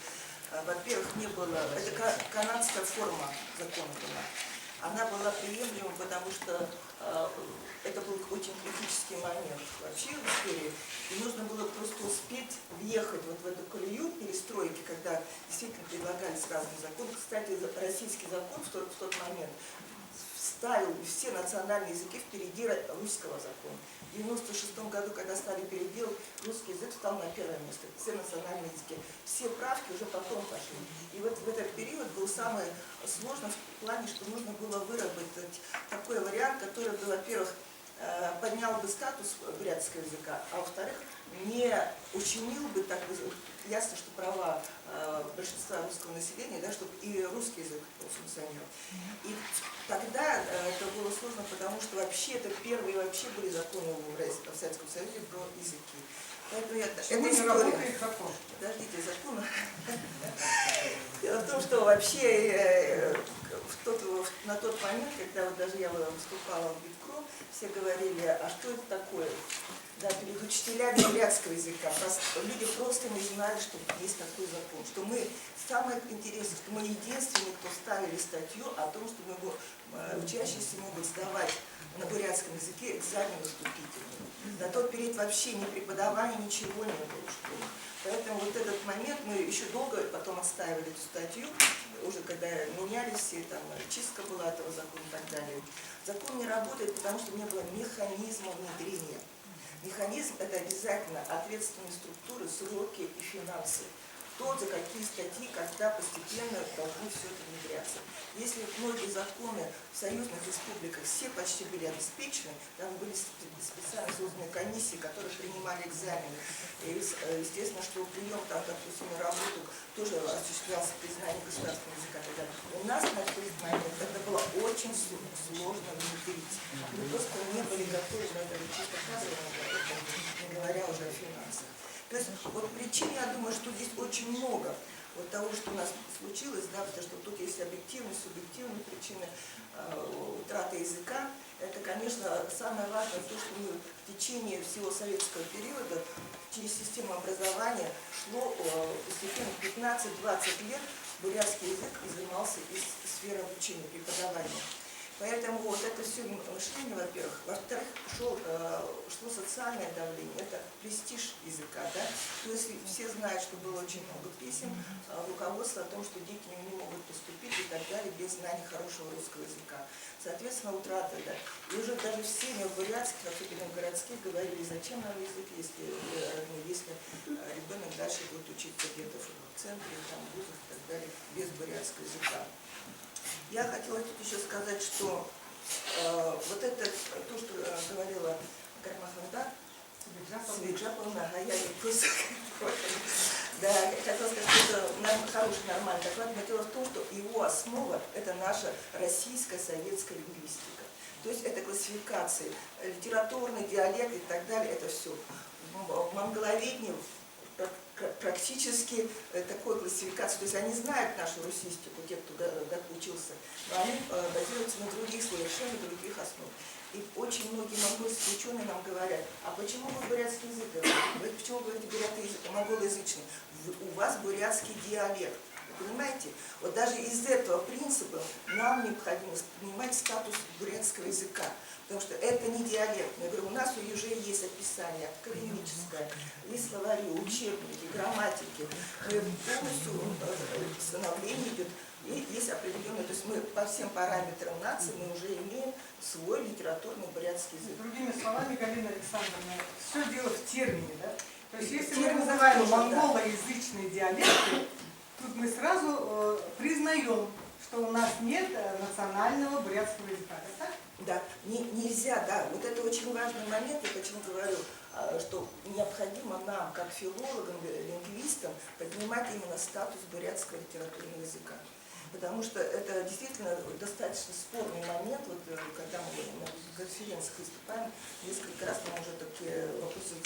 во-первых, не было... Это канадская форма закона была. Она была приемлема, потому что это был очень критический момент вообще в истории. И нужно было просто успеть въехать вот в эту колею перестройки, когда действительно предлагались разные законы. Кстати, российский закон в тот момент ставил все национальные языки впереди русского закона. В 1996 году, когда стали переделать, русский язык стал на первое место. Все национальные языки. Все правки уже потом пошли. И вот в этот период был самый сложный в плане, что нужно было выработать такой вариант, который бы, во-первых, поднял бы статус бурятского языка, а во-вторых, не ущемил бы, так ясно, что права большинства русского населения, да, чтобы и русский язык функционировал. И тогда это было сложно, потому что вообще это первые вообще были законы в Советском Союзе про языки. Поэтому это история. Подождите, закон. Дело в том, что вообще на тот момент, когда вот даже я выступала в Биткро, все говорили, а что это такое? Да, перед учителями бурятского языка. Люди просто не знали, что есть такой закон. Что мы, самое интересное, что мы единственные, кто ставили статью о том, что учащиеся могут сдавать на бурятском языке экзамен вступительный. На тот период вообще ни преподавания, ничего не было в школе. Поэтому вот этот момент мы еще долго потом отстаивали эту статью, уже когда менялись все, там, чистка была этого закона и так далее. Закон не работает, потому что не было механизма внедрения. Механизм – это обязательно ответственные структуры, сроки и финансы. что за какие статьи, когда постепенно должны все это внедряться. Если многие законы в союзных республиках все почти были обеспечены, там были специально созданы комиссии, которые принимали экзамены. И, естественно, что прием, там, допустим, на работу тоже осуществлялся признание государственного языка. У нас на тот момент это было очень сложно внедрить. Мы просто не были готовы на это чисто кадрово, не говоря уже о финансах. То есть вот причин, я думаю, что здесь очень много вот того, что у нас случилось, да, потому что тут есть объективные, субъективные причины утраты языка. Это, конечно, самое важное, то, что мы в течение всего советского периода через систему образования шло постепенно 15-20 лет бурятский язык изымался из сферы обучения, преподавания. Поэтому вот это все мышление, во-первых. Во-вторых, шло социальное давление, это престиж языка. Да? То есть все знают, что было очень много писем руководства о том, что дети не могут поступить и так далее без знания хорошего русского языка. Соответственно, утрата. Да? И уже даже в семьях бурятских, особенно в городских, говорили, зачем нам язык, если ребенок дальше будет учиться где-то в центре, там, в вузах и так далее, без бурятского языка. Я хотела тут еще сказать, что вот это то, что говорила Гармахова, да? Свиджаповна, а я не просто... Да, я хотела сказать, что это хороший, нормальный доклад, но дело в том, что его основа – это наша российская советская лингвистика. То есть это классификации, литературный диалект и так далее, это все. В монголоведении практически такой классификации, то есть они знают нашу русистику, те, кто учился, но они базируются на других, совершенно других основах. И очень многие монгольские ученые нам говорят, а почему вы бурятский язык говорите? Почему вы говорите монголоязычный? У вас бурятский диалект. Вы понимаете? Вот даже из этого принципа нам необходимо принимать статус бурятского языка. Потому что это не диалект. Я говорю, у нас уже есть описание академическое, есть словари, учебники, грамматики. Полностью становление идет. И есть определенные, то есть мы по всем параметрам нации мы уже имеем свой литературный бурятский язык. Другими словами, Галина Александровна, все дело в термине, да? То есть И если мы термин называем тоже, да. монголоязычные диалекты, тут мы сразу признаем, что у нас нет национального бурятского языка. Это так? Да, нельзя, да, вот это очень важный момент, я почему говорю, что необходимо нам, как филологам, лингвистам, поднимать именно статус бурятского литературного языка. Потому что это действительно достаточно спорный момент, вот, когда мы на конференциях выступаем, несколько раз нам уже такие вопросы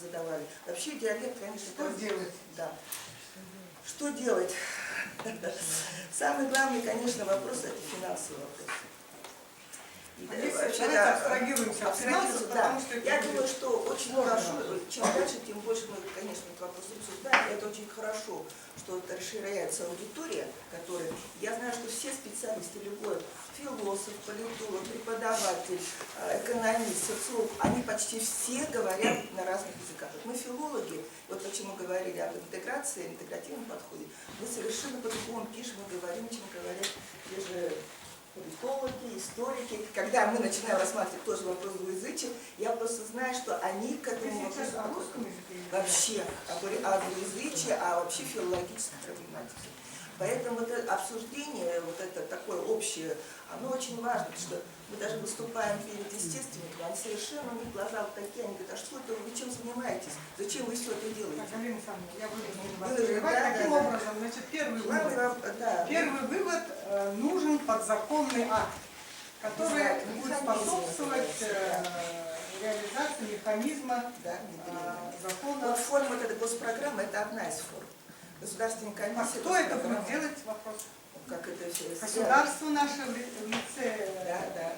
задавали. Вообще диалект, конечно, что делать? Да. Что делать? Самый главный, конечно, вопрос – это финансовый вопрос. Давайте абстрагируемся от финансов, да. потому что Я думаю, что очень хорошо, чем дальше, тем больше мы, конечно, этот вопрос обсуждаем. Это очень хорошо, что это расширяется аудитория, которая... Я знаю, что все специалисты, любой философ, политолог, преподаватель, экономист, социолог, они почти все говорят на разных языках. Мы филологи, вот почему говорили об интеграции, интегративном подходе, мы совершенно по-другому пишем и говорим, чем говорят те же политологи, историки. Когда мы начинаем рассматривать тоже вопрос двуязычия, я просто знаю, что они к этому вопросу о русском языке вообще о двуязычии, а вообще филологической проблематике. Поэтому вот это обсуждение, вот это такое общее, оно очень важно, потому что мы даже выступаем перед естественниками, они совершенно, у них глаза вот такие, они говорят, а что это, вы чем занимаетесь, зачем вы все это делаете? Так, Галина Александровна, я вынуждена вас Вынуждена, прерывать. да, Таким да, да. образом, значит, первый Главный вывод. вопрос, да. Первый вывод нужен подзаконный акт, который Механизм. будет способствовать реализации механизма Да, закона. вот форма вот этой госпрограммы – это одна из форм. Государственная А комиссия. кто это будет госпрограмма. делать? Вопрос. Как это все Государство наше в лице Да.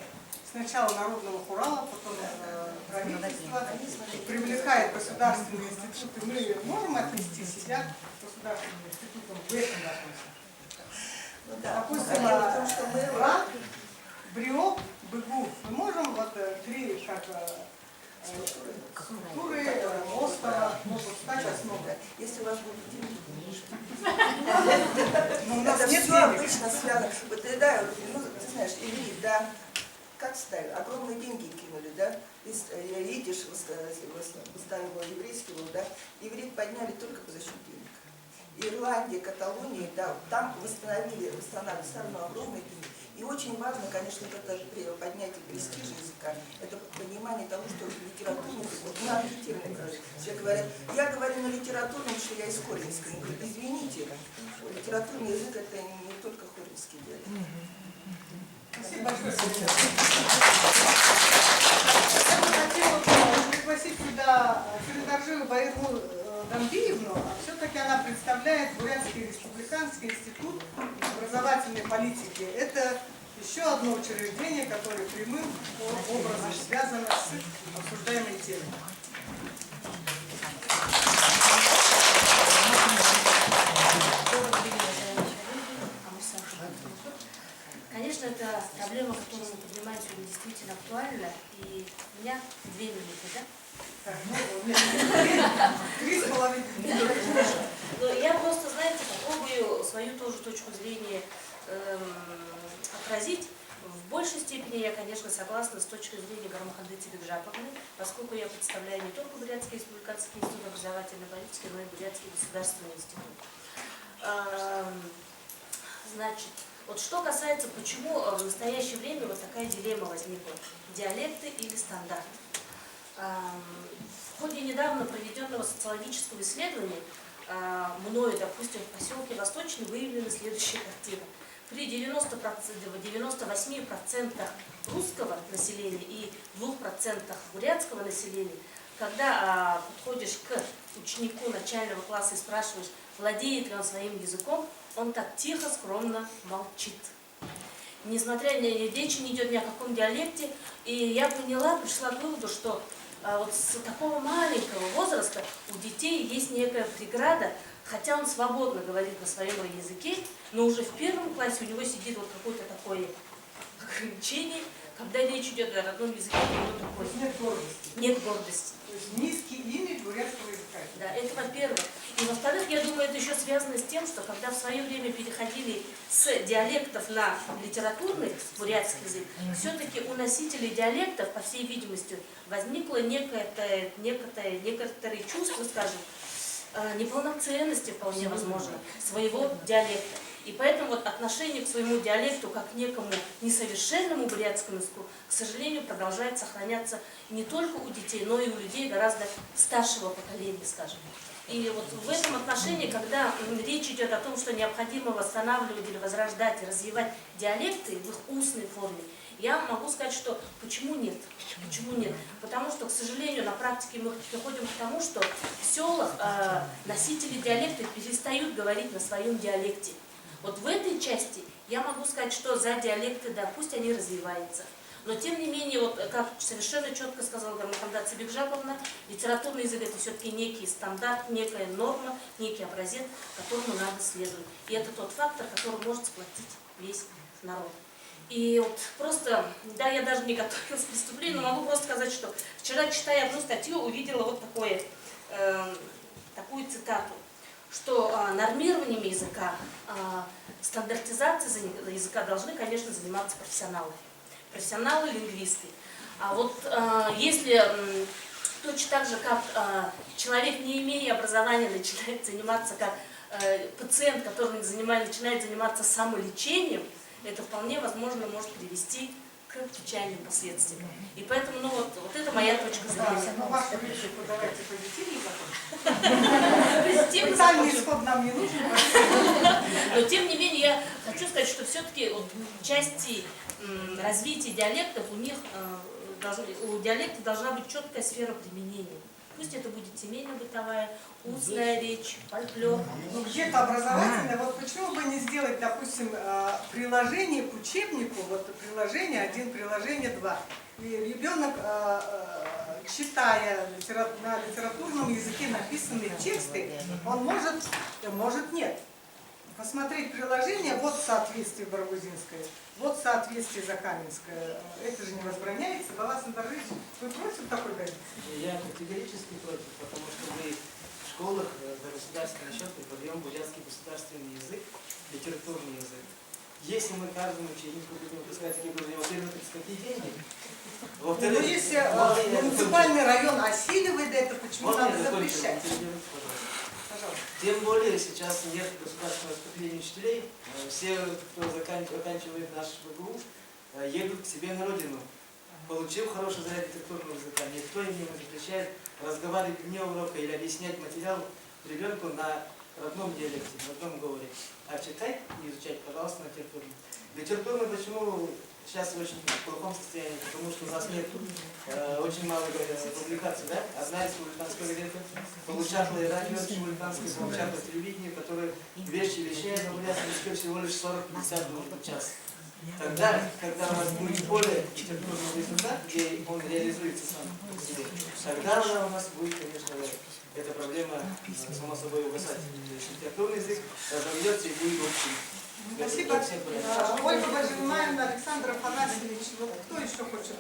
сначала Народного Хурала, потом правительство привлекает государственные институты. Мы можем отнести себя к государственным институтам в этом вопросе? Ну, да. Допустим, Дело в том, что мы РАН, БРИОП, БГУ. Мы можем вот три как структуры МОСТа могут стать основой. Если у вас будут деньги, Но у нас это нет все денег. обычно связано. Вот да, ну, ты знаешь, иврит, да, как ставили? Огромные деньги кинули, да? Идиш, выставил еврейский, да? Иврит подняли только за счет денег. Ирландии, Каталонии, да, там восстанавливают все равно огромные тренинги. И очень важно, конечно, это поднятие престижа языка, это понимание того, что литературный язык, вот на анкетировании говорят, все говорят, я говорю на литературном, потому что я из Хоринска. Я говорю, извините, литературный язык это не только хоринский диалект. Спасибо большое. Я бы хотела пригласить сюда Феридаржию Байру Дамбиевну, а все-таки она представляет Бурятский республиканский институт образовательной политики. Это еще одно учреждение, которое прямым образом связано с обсуждаемой темой. Конечно, это проблема, которую мы поднимаем сегодня, действительно актуальна. И у меня 2 минуты, да? Так, ну, нет, 3,5 минуты. Но я просто, знаете, попробую свою тоже точку зрения отразить. В большей степени я, конечно, согласна с точки зрения Гармуханды Цибекжаповны, поскольку я представляю не только Бурятский республиканский институт образовательной политики, но и Бурятский государственный институт. Значит, вот что касается, почему в настоящее время вот такая дилемма возникла, диалекты или стандарт. В ходе недавно проведенного социологического исследования мною, допустим, в поселке Восточный выявлена следующая картина. При 98% русского населения и 2% бурятского населения, когда подходишь к ученику начального класса и спрашиваешь, владеет ли он своим языком, он так тихо, скромно молчит. Несмотря на речи не идет ни о каком диалекте, и я пришла к выводу, что вот с такого маленького возраста у детей есть некая преграда, хотя он свободно говорит на своем языке, но уже в 1 классе у него сидит вот какое-то такое ограничение, когда речь идет о родном языке, у него такое. Нет гордости. Нет гордости. То есть низкий имидж бурятского языка. Да, это во-первых. И во-вторых, я думаю, это еще связано с тем, что когда в свое время переходили с диалектов на литературный бурятский язык, все-таки у носителей диалектов, по всей видимости, возникло некоторые чувства, скажем, неполноценности, вполне возможно, своего диалекта. И поэтому вот отношение к своему диалекту как к некому несовершенному бурятскому языку, к сожалению, продолжает сохраняться не только у детей, но и у людей гораздо старшего поколения, скажем. И вот в этом отношении, когда речь идет о том, что необходимо восстанавливать или возрождать и развивать диалекты в их устной форме, я могу сказать, что почему нет? Почему нет? Потому что, к сожалению, на практике мы приходим к тому, что в селах носители диалекта перестают говорить на своем диалекте. Вот в этой части я могу сказать, что за диалекты, да, пусть они развиваются. Но тем не менее, вот как совершенно четко сказала Гармуханда Цибекжаповна, литературный язык это все-таки некий стандарт, некая норма, некий образец, которому надо следовать. И это тот фактор, который может сплотить весь народ. И вот просто, да, я даже не готовилась к выступлению, но могу просто сказать, что вчера, читая одну статью, увидела вот такую цитату, что нормированием языка, стандартизацией языка должны, конечно, заниматься профессионалы. Профессионалы-лингвисты. А вот если точно так же, как человек, не имея образования, начинает заниматься, как пациент, который начинает заниматься самолечением, это вполне возможно может привести к печальным последствиям. И поэтому, ну вот это моя точка зрения. Ну, вашу речь подавайте позитивный Позитивный закон. Сами исход нам не нужен. Но тем не менее, я хочу сказать, что все-таки вот в части развития диалектов у диалекта должна быть четкая сфера применения. Пусть это будет семейно-бытовая, устная речь, фольклор. Ну, где-то образовательное. Вот почему бы не сделать, допустим, приложение к учебнику, вот приложение 1, приложение 2. И ребенок, читая на литературном языке написанные тексты, он может нет. Посмотреть приложение, вот соответствие баргузинское, вот соответствие закаменское. Это же не возбраняется. Бала Сандарыч, вы против такой позиции? Я категорически против, потому что мы в школах за государственный счет преподаем бурятский государственный язык, литературный язык. Если мы каждому ученику будем выпускать такие говорения, во-первых, это какие деньги? Ну, если муниципальный район осиливает это, почему надо запрещать? Пожалуйста. Тем более сейчас нет государственного распределения учителей. Все, кто заканчивает наш ВГУ, едут к себе на родину. Получив хороший заряд литературного языка, никто им не запрещает разговаривать вне урока или объяснять материал ребенку на родном диалекте, на родном говоре. А читать и изучать, пожалуйста, на литературном. Литературно почему сейчас в очень плохом состоянии? Потому что у нас нет очень мало публикаций, да? Одна республиканская газета, получатлое радио республиканское, получатлое телевидение, которое вещи вещает, но у нас всего лишь 40-50 минут в час. Тогда, когда у нас будет поле литературного языка, где он реализуется сам по себе, тогда у нас будет, конечно, эта проблема само собой угасать. То есть литературный язык разовьется и будет общим. Спасибо. Ольга Бажимаевна, Александр Афанасьевич, вот кто еще хочет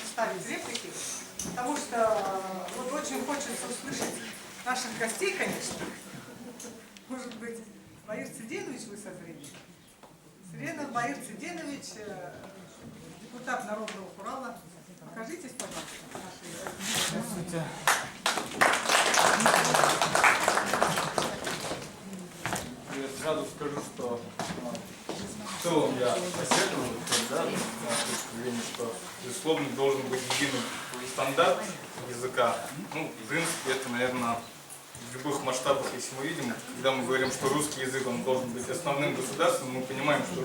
вставить реплики? Потому что вот очень хочется услышать наших гостей, конечно. Может быть, Баир Циденович вы созрели? Баир Циденович, депутат Народного Урала. Покажитесь, пожалуйста. Здравствуйте. Я сразу скажу, что в целом я посетую, да, с точки зрения, что безусловно должен быть единый стандарт языка. Ну, в принципе, это, наверное, в любых масштабах, если мы видим, когда мы говорим, что русский язык он должен быть основным государством, мы понимаем, что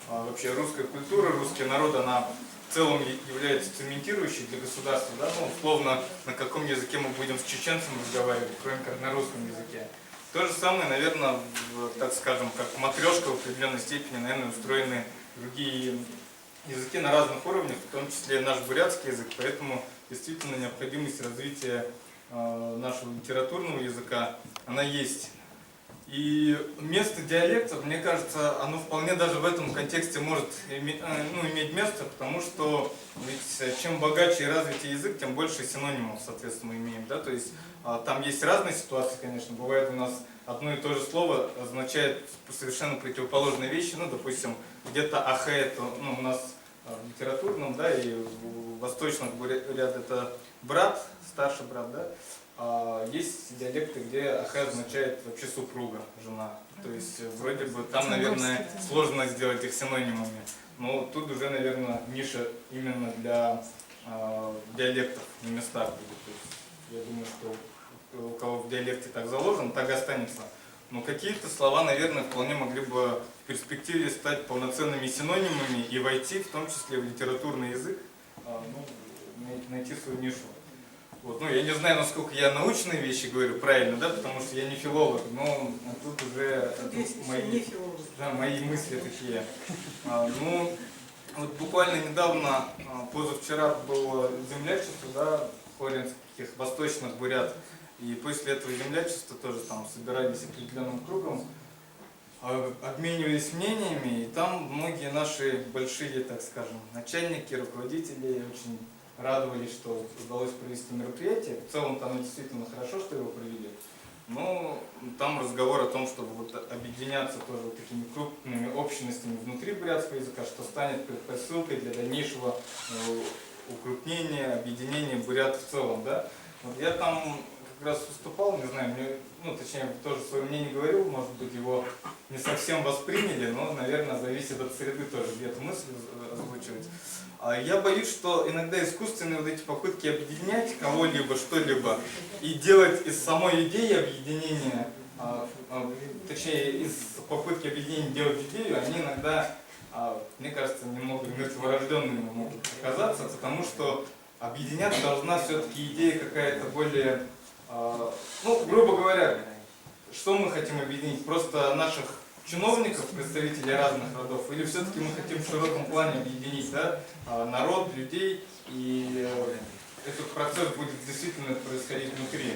вообще русская культура, русский народ, она в целом является цементирующей для государства, да, ну, условно, на каком языке мы будем с чеченцем разговаривать, кроме как на русском языке. То же самое, наверное, так скажем, как матрешка в определенной степени, наверное, устроены другие языки на разных уровнях, в том числе наш бурятский язык, поэтому действительно необходимость развития нашего литературного языка, она есть. И место диалектов, мне кажется, оно вполне даже в этом контексте может иметь место, потому что ведь чем богаче и развитый язык, тем больше синонимов, соответственно, мы имеем. Да? То есть там есть разные ситуации, конечно. Бывает у нас одно и то же слово означает совершенно противоположные вещи. Ну, допустим, где-то ахэ, это у нас в литературном, да, и в восточном говорят, это брат, старший брат, да. Есть диалекты, где ахэ означает вообще супруга, жена. То есть вроде бы там, наверное, сложно сделать их синонимами. Но тут уже, наверное, ниша именно для диалектов на местах будет. То есть, я думаю, что у кого в диалекте так заложено, так и останется. Но какие-то слова, наверное, вполне могли бы в перспективе стать полноценными синонимами и войти, в том числе в литературный язык, найти свою нишу. Вот. Ну, я не знаю, насколько я научные вещи говорю правильно, да, потому что я не филолог, но тут уже мои мысли такие. Ну, вот буквально недавно, позавчера было землячество, да, хоринских, восточных бурят, и после этого землячества тоже там собирались определенным кругом, обменивались мнениями, и там многие наши большие, так скажем, начальники, руководители очень радовались, что удалось провести мероприятие. В целом-то оно действительно хорошо, что его провели. Но там разговор о том, чтобы вот объединяться тоже вот такими крупными общностями внутри бурятского языка, что станет предпосылкой для дальнейшего укрупнения, объединения бурят в целом. Да? Вот я там как раз выступал, не знаю, точнее, тоже свое мнение говорил, может быть, его не совсем восприняли, но, наверное, зависит от среды тоже где-то мысль озвучивать. Я боюсь, что иногда искусственные вот эти попытки объединять кого-либо, что-либо, и делать из самой идеи объединения, точнее, из попытки объединения делать идею, они иногда, мне кажется, немного мертворожденными могут оказаться, потому что объединяться должна все-таки идея какая-то более, грубо говоря, что мы хотим объединить? Просто наших чиновников, представителей разных родов, или все-таки мы хотим в широком плане объединить, да, народ, людей, и этот процесс будет действительно происходить внутри.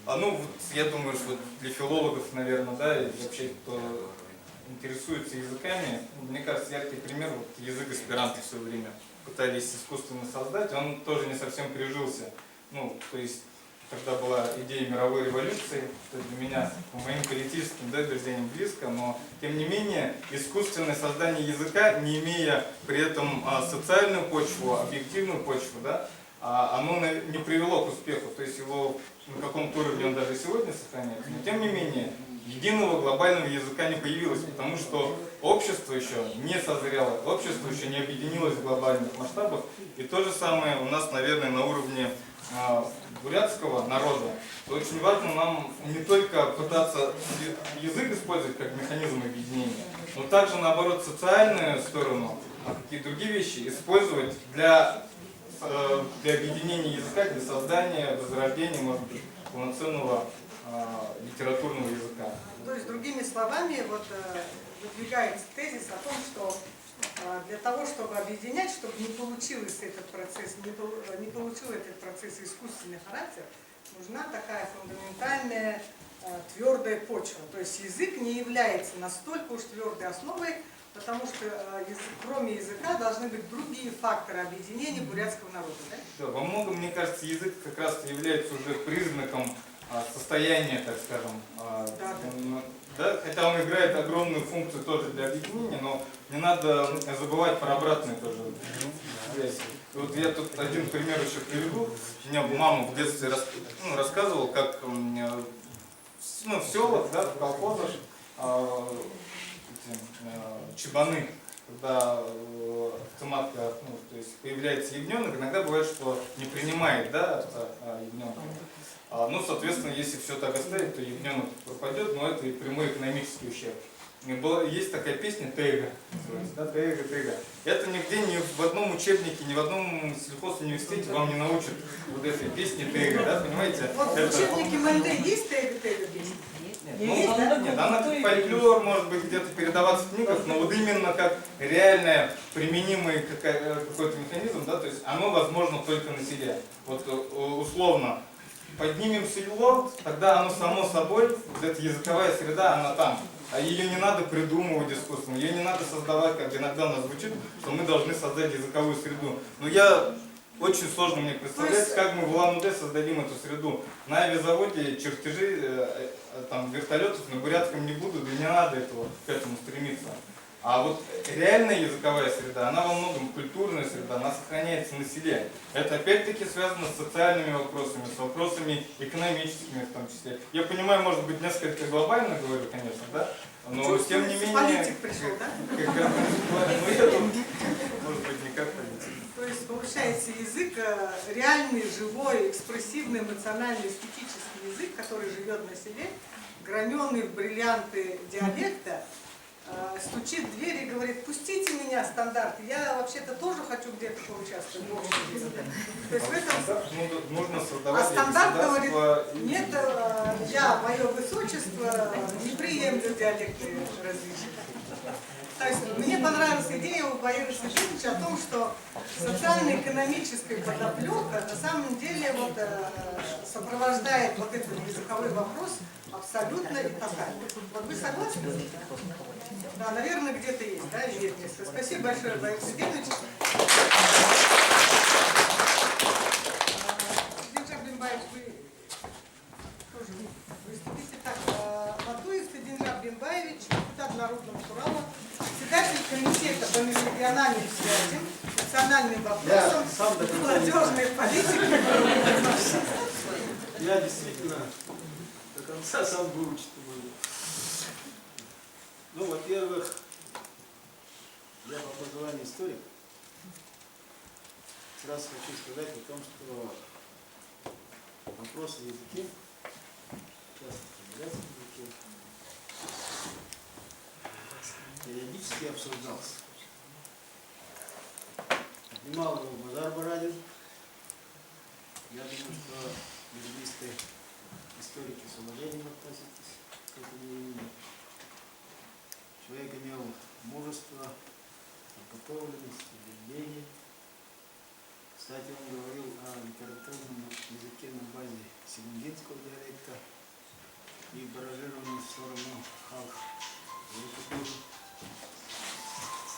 Я думаю, что для филологов, наверное, да, и вообще, кто интересуется языками, мне кажется, яркий пример, вот язык эсперанто в свое время пытались искусственно создать, он тоже не совсем прижился. То есть, когда была идея мировой революции, что для меня, по моим политическим убеждениям близко, но тем не менее искусственное создание языка, не имея при этом социальную почву, объективную почву, да, оно не привело к успеху, то есть его на каком-то уровне он даже сегодня сохраняется, но тем не менее единого глобального языка не появилось, потому что общество еще не созрело, общество еще не объединилось в глобальных масштабах, и то же самое у нас, наверное, на уровне бурятского народа. Очень важно нам не только пытаться язык использовать как механизм объединения, но также, наоборот, социальную сторону, какие другие вещи использовать для объединения языка, для создания, возрождения, может быть, полноценного литературного языка. То есть, другими словами, вот выдвигается тезис о том, что для того, чтобы объединять, чтобы не получился этот процесс, не получил этот процесс искусственный характер, нужна такая фундаментальная твердая почва. То есть язык не является настолько уж твердой основой, потому что кроме языка должны быть другие факторы объединения бурятского народа. Да? Да, во многом, мне кажется, язык как раз является уже признаком состояния, так скажем. Да, хотя он играет огромную функцию тоже для объединения, но не надо забывать про обратную тоже связь. Вот я тут один пример еще приведу. Меня мама в детстве рассказывала, как в селах, да, в колхозах, чебаны, когда автоматка, то есть появляется ягненок, иногда бывает, что не принимает, да, ягненка. Ну, соответственно, если все так оставить, то ягненок пропадет, но это и прямой экономический ущерб. Есть такая песня «Тейга», да, «Тейга, Тейга». Это нигде, ни в одном учебнике, ни в одном сельхозуниверситете вам не научат вот этой песни «Тейга», да, понимаете? Вот в учебнике МНД есть «Тейга, Тейга» песня? Нет, она как фольклор, может быть, где-то передаваться в книгах, но вот именно как реальный применимый какой-то механизм, да, то есть оно возможно только на селе. Вот условно, поднимем село, тогда оно само собой, вот эта языковая среда, она там. А ее не надо придумывать искусственно, ее не надо создавать, как иногда у нас звучит, что мы должны создать языковую среду. Но очень сложно мне представлять, как мы в Улан-Удэ создадим эту среду. На авиазаводе чертежи вертолетов на бурятском не будут, и не надо к этому стремиться. А вот реальная языковая среда, она во многом культурная среда, она сохраняется на селе. Это опять-таки связано с социальными вопросами, с вопросами экономическими в том числе. Я понимаю, может быть, несколько глобально говорю, конечно, да? Но тем не менее... Политик пришел, да? Может быть, не как политик. То есть, получается, язык реальный, живой, экспрессивный, эмоциональный, эстетический язык, который живет на селе, граненый в бриллианты диалекта, стучит в дверь и говорит: пустите меня, стандарт, я вообще-то тоже хочу где-то поучаствовать в общем деле. То есть в этом... Нужно создавать стандарт говорит: нет, мое высочество не приемлю диалекты различия. То есть мне понравилась идея у Бориса Сергеевича о том, что социально-экономическая подоплека на самом деле сопровождает вот этот языковой вопрос абсолютно и тотально. Вот вы согласны? Да, наверное, где-то есть, да, имеет место. Спасибо большое, Борис Сергеевич. Деньжак Бимбаевич, вы тоже выступите. Так, Матуев Деньжак Бимбаевич, депутат Народного Урала, председатель комитета по межрегиональным связям, национальным вопросам, молодежной политике. Я действительно до конца сам выучить буду. Ну, во-первых, я по образованию историк. Сразу хочу сказать о том, что вопрос о языке, в частности, о бурятском языке, периодически обсуждался. Поднимал его Базар Барадин. Я думаю, что лингвисты, историки с уважением относятся к этому имени. Человек имел мужество, подготовленность, убеждение. Кстати, он говорил о литературном языке на базе сигундинского диалекта и баражированный в сторону халх.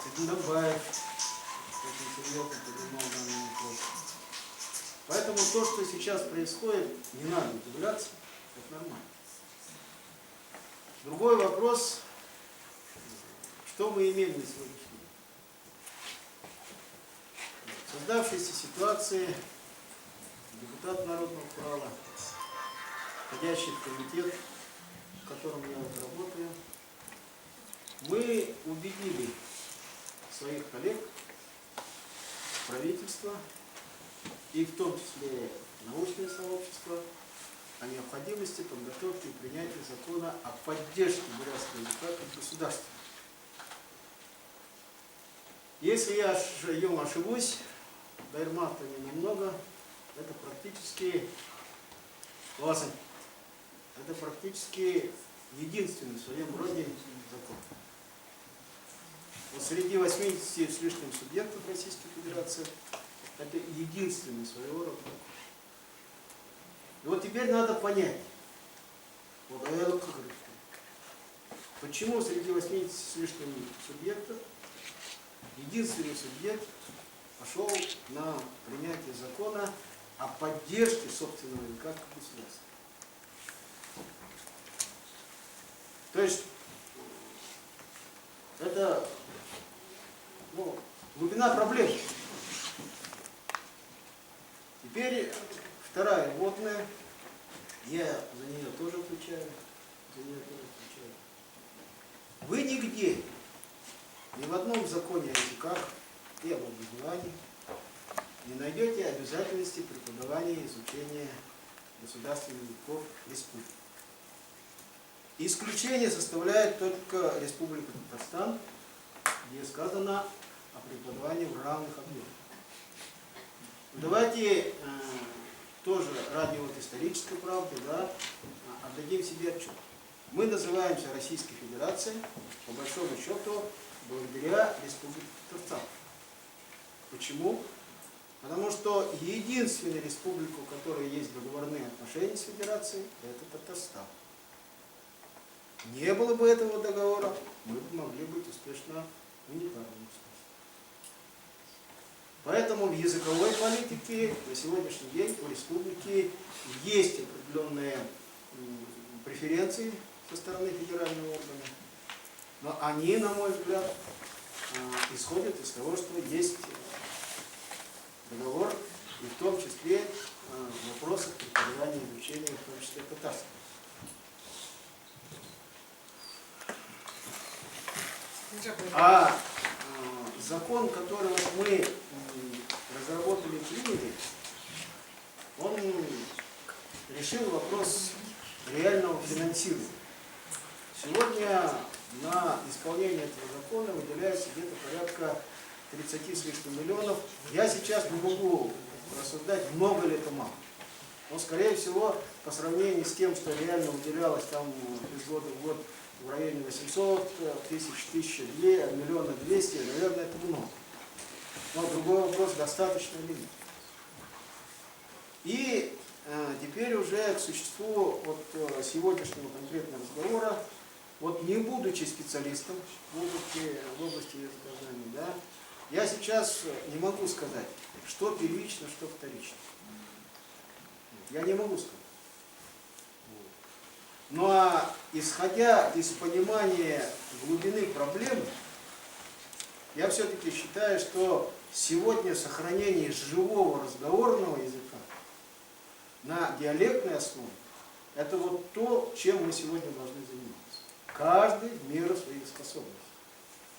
Цыганбаев очень серьезно поднимал данный вопрос. Поэтому то, что сейчас происходит, не надо удивляться, это нормально. Другой вопрос, что мы имеем на сегодняшний день. В создавшейся ситуации депутат Народного Урала, входящий в комитет, в котором я вот работаю, мы убедили своих коллег, правительства и в том числе научное сообщество о необходимости подготовки и принятия закона о поддержке бурятского языка как государства. Если я ошибусь, дайрмата немного, это практически единственный в своем роде закон. Вот среди 80 с лишним субъектов Российской Федерации это единственный своего рода закон. И вот теперь надо понять, почему среди 80 с лишним субъектов единственный субъект пошел на принятие закона о поддержке собственного языка как государства. То есть это глубина проблемы. Теперь вторая вводная, я за нее тоже отвечаю. Вы нигде, ни в одном законе о языках и об образовании не найдете обязательности преподавания и изучения государственных языков республики. Исключение составляет только Республика Татарстан, где сказано о преподавании в равных объемах. Давайте тоже ради исторической правды отдадим себе отчет. Мы называемся Российской Федерацией, по большому счету, благодаря Республике Татарстан. Почему? Потому что единственная республика, у которой есть договорные отношения с Федерацией, это Татарстан. Не было бы этого договора, мы бы могли быть успешно унитарным государством. Поэтому в языковой политике на сегодняшний день у республики есть определенные преференции со стороны федерального органа, но они, на мой взгляд, исходят из того, что есть договор, и в том числе в вопросах преподавания и изучения, в том числе татарского. А закон, который мы разработали и приняли, он решил вопрос реального финансирования. Сегодня на исполнение этого закона выделяется где-то порядка 30 с лишним миллионов. Я сейчас не могу рассуждать, много ли это мало. Но, скорее всего, по сравнению с тем, что реально выделялось там из года в год в районе 800 тысяч, 1200, миллиона 200, наверное, это много. Но другой вопрос, достаточно ли. И теперь уже к существу сегодняшнего конкретного разговора, не будучи специалистом в области языкознания, я сейчас не могу сказать, что первично, что вторично. Я не могу сказать. Но исходя из понимания глубины проблемы, я все-таки считаю, что сегодня сохранение живого разговорного языка на диалектной основе – это то, чем мы сегодня должны заниматься. Каждый в меру своих способностей.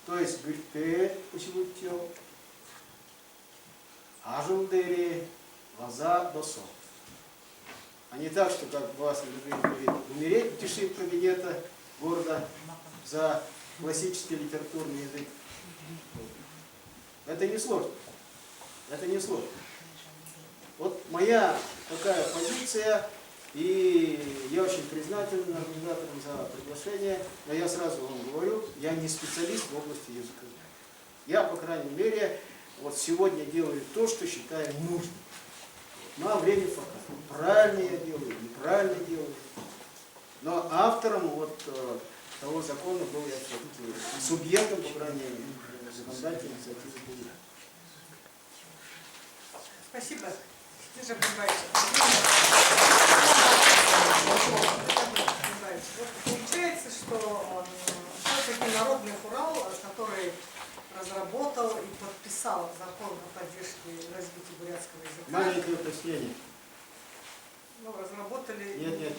То есть гырте усилутел, ажулдери, лоза досо. А не так, что, как вас говорит, умереть в тиши кабинета города за классический литературный язык. Это не сложно. Это не сложно. Вот моя такая позиция, и я очень признателен организаторам за приглашение, но я сразу вам говорю, я не специалист в области языка. Я, по крайней мере, сегодня делаю то, что считаю нужным. Ну, а время покажет. Правильно я делаю, неправильно делаю. Но автором того закона был я все-таки субъектом, по крайней мере, законодательной инициативы был я. Спасибо. Снежа Бабаевич. Получается, что все-таки Народный Урал, который разработал и подписал закон о поддержке и развитии бурятского языка. Маленькое уточнение. ну, разработали... Нет.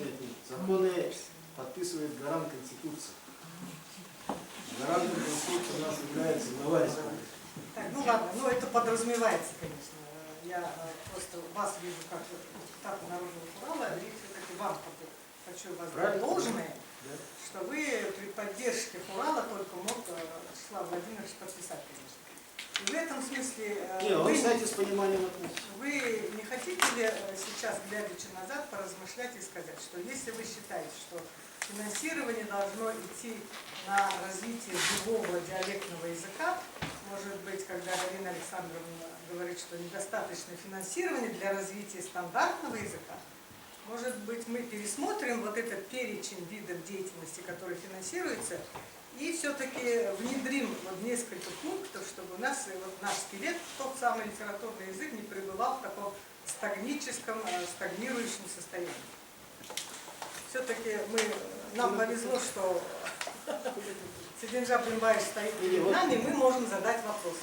Законы подписывает гарант Конституции. Гарантом Конституции у нас является глава республики. Так, ну ладно, ну это подразумевается, конечно. Я просто вас вижу как депутата Народного Урала, и все-таки вам хочу воздать должное, что вы при поддержке Урала только мог Вячеслав Владимирович подписать, конечно. И в этом смысле Он, кстати, с пониманием относится. вы не хотите ли сейчас, глядячи назад, поразмышлять и сказать, что если вы считаете, что финансирование должно идти на развитие живого диалектного языка, может быть, когда Галина Александровна говорит, что недостаточно финансирования для развития стандартного языка, может быть, мы пересмотрим вот этот перечень видов деятельности, которые финансируются, и все-таки внедрим вот несколько пунктов, чтобы у нас вот наш скелет, тот самый литературный язык, не пребывал в таком стагнирующем состоянии. Все-таки нам повезло, что Сидинжа Бульбаевич стоит перед нами, мы можем задать вопросы.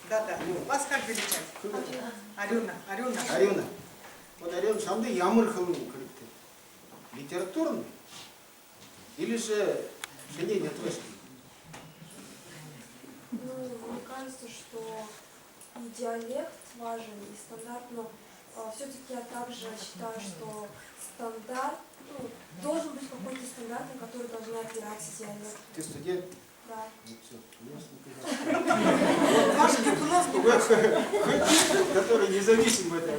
Да. Вас как величать? Арюна. Вот Арюна, шамды ямыр хылын крипты. Литературный? Или же мнение твое? Мне кажется, что и диалект важен, и стандарт, но все-таки я также считаю, что стандарт, должен быть какой-то стандарт, на который должны опираться диалекты. Ты студент? Да. Ну все, который независим в этом.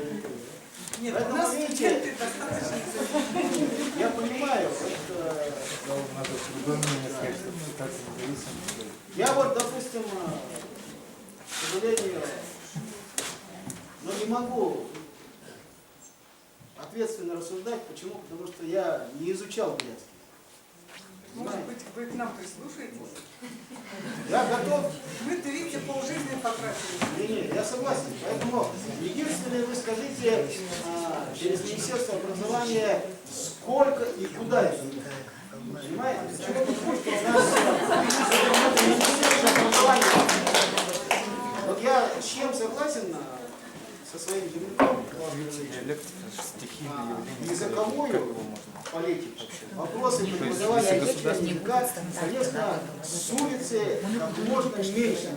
Нет, у Поэтому, нас видите, студенты достаточно независимые. я понимаю, я вот, допустим, к сожалению, но не могу ответственно рассуждать. Почему? Потому что я не изучал бурятский. Может быть, вы к нам прислушаетесь? Я готов. Мы-то, видите, полжизни потратили. Не, я согласен. Поэтому единственное, вы скажите через Министерство образования, сколько и куда это. Понимаете? Почему? Потому что у нас Министерство образования. Вот я с чем согласен со своим земляком, языковую политику, вопросы преподавания отечественного языка, конечно, с улицы как можно меньше.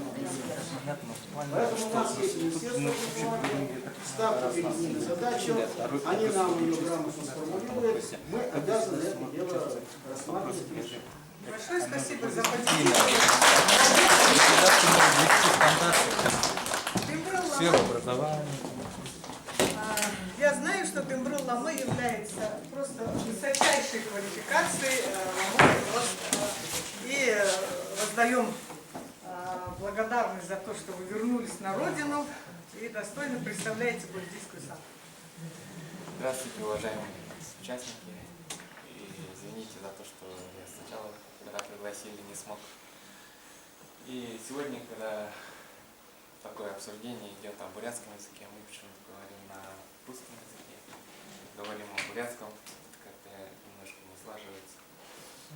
Поэтому у нас есть Министерство образования, ставка перед ними задачу, они нам ее грамотно сформулируют, мы обязаны это дело рассматривать. Большое спасибо за поддержку. Я знаю, что Пемброл Ламы является просто высочайшей квалификацией и раздаем благодарность за то, что вы вернулись на родину и достойно представляете буддийскую саду. Здравствуйте, уважаемые участники. И извините за то, что я сначала, когда пригласили, не смог. И сегодня, когда такое обсуждение идет о бурятском языке, мы почему-то говорим на русском языке, говорим о бурятском, как-то немножко не слаживается.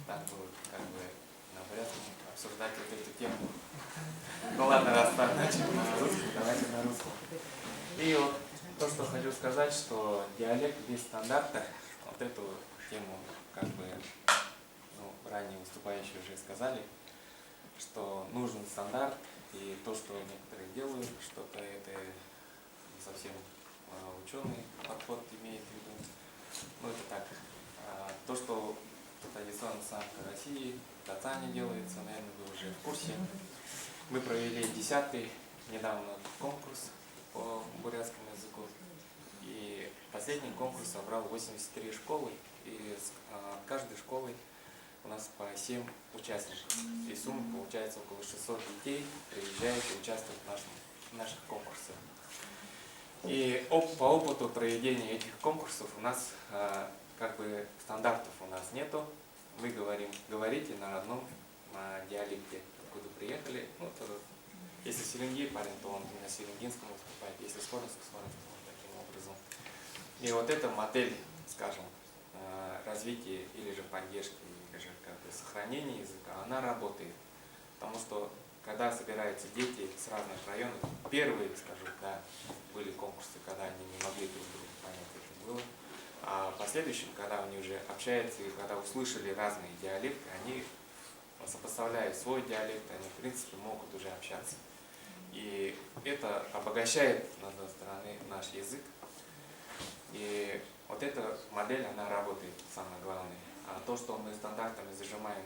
Так было как бы на бурятском обсуждать вот эту тему. Ну ладно, раз так начали на русском, давайте на русском. И вот то, что хочу сказать, что диалект без стандарта, вот эту тему, как бы, ранее выступающие уже сказали, что нужен стандарт, и то, что некоторые делают, что-то это не совсем ученый подход имеет в виду. Ну это так. То, что традиционно самка России, в Татане делается, наверное, вы уже в курсе. Мы провели 10-й недавно конкурс по бурятскому языку. И последний конкурс собрал 83 школы, и с каждой школой у нас по 7 участников. И сумма получается около 600 детей приезжают и участвуют в наших конкурсах. И по опыту проведения этих конкурсов у нас как бы стандартов у нас нету. Вы говорите на родном диалекте, откуда приехали. Ну, если Селенги парень, то он на селенгинском выступает, если Скоренск, таким образом. И вот эта модель, скажем, развития или же поддержки, или же как бы сохранения языка, она работает. Потому что когда собираются дети с разных районов, первые, скажу, да, были конкурсы, когда они не могли друг друга понять, это было. А в последующем, когда они уже общаются и когда услышали разные диалекты, они, сопоставляя свой диалект, они в принципе могут уже общаться. И это обогащает, с одной стороны, наш язык. И вот эта модель, она работает, самое главное. А то, что мы стандартами зажимаем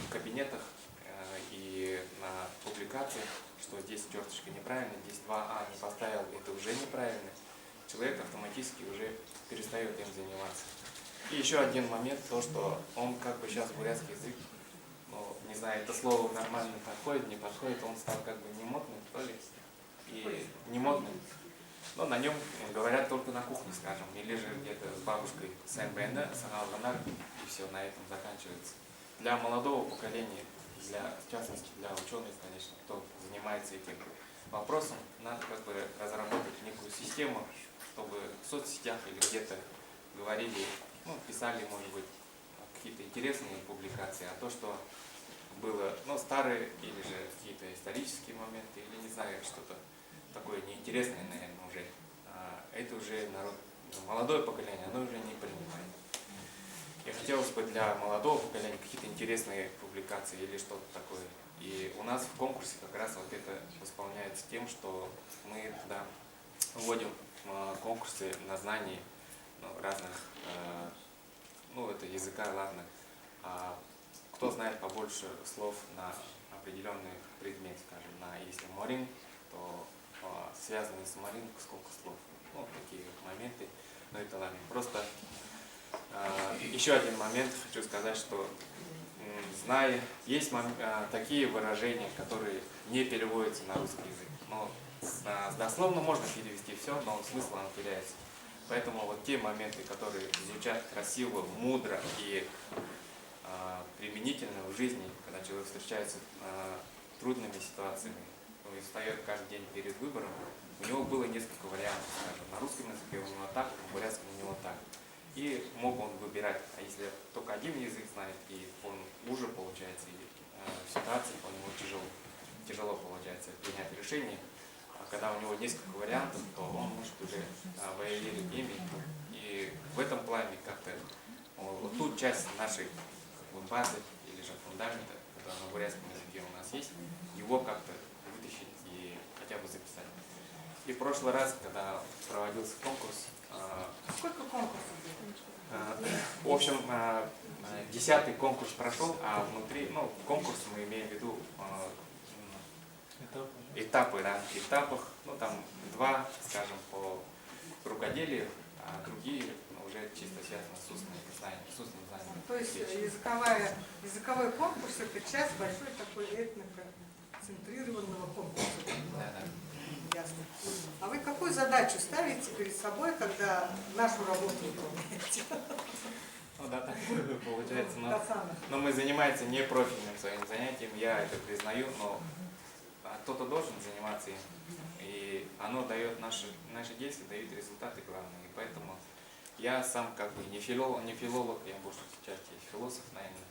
в кабинетах и на публикациях, что здесь черточка неправильно, здесь 2А не поставил, это уже неправильно, человек автоматически уже перестает им заниматься. И еще один момент, то, что он как бы сейчас бурятский язык, ну, не знаю, это слово нормально подходит, не подходит, он стал как бы немодным, то ли, и немодным. Но на нем говорят только на кухне, скажем, или же где-то с бабушкой СМБН, Саналганар, и все, на этом заканчивается. Для молодого поколения, в частности для ученых, конечно, кто занимается этим вопросом, надо как бы разработать некую систему, чтобы в соцсетях или где-то говорили, ну, писали, может быть, какие-то интересные публикации, а то, что было, ну, старые или же какие-то исторические моменты, или не знаю, что-то такое неинтересное, наверное, уже. Это уже народ, молодое поколение, оно уже не принимает. И хотелось бы для молодого поколения какие-то интересные публикации или что-то такое. И у нас в конкурсе как раз вот это восполняется тем, что мы туда вводим конкурсы на знание, ну, разных, ну, это языка, ладно. Кто знает побольше слов на определенный предмет, скажем, если морин, то связанный с морин сколько слов, ну, такие вот моменты, но это ладно. Просто еще один момент хочу сказать, что зная, есть такие выражения, которые не переводятся на русский язык, но дословно можно перевести все, но смысл он теряется. Поэтому вот те моменты, которые звучат красиво, мудро и применительно в жизни, когда человек встречается с трудными ситуациями, и встает каждый день перед выбором, у него было несколько вариантов, скажем, на русском языке у него так, на бурятском у него так. И мог он выбирать, а если только один язык знает, и он уже получается, и в ситуации у него тяжело получается принять решение, а когда у него несколько вариантов, то он может уже варьировать ими. И в этом плане как-то вот ту часть нашей базы или же фундамента, который на бурятском языке у нас есть, его как-то вытащить и хотя бы записать. И в прошлый раз, когда проводился конкурс, Сколько конкурсов было? в общем, 10-й конкурс прошел, а внутри, ну, конкурс мы имеем в виду этапы, да, этапах, ну, там 2, скажем, по рукоделию, а другие уже чисто связаны с устным знанием. То есть языковой конкурс — это часть большой такой этноконцентрированного конкурса. Да. Ясно. А вы какую задачу ставите перед собой, когда нашу работу выполняете? Ну да, так получается. Но мы занимаемся не профильным своим занятием, я это признаю, но кто-то должен заниматься им. И оно дает, наши действия дают результаты главные. И поэтому я сам как бы не филолог, я больше части философ, наверное.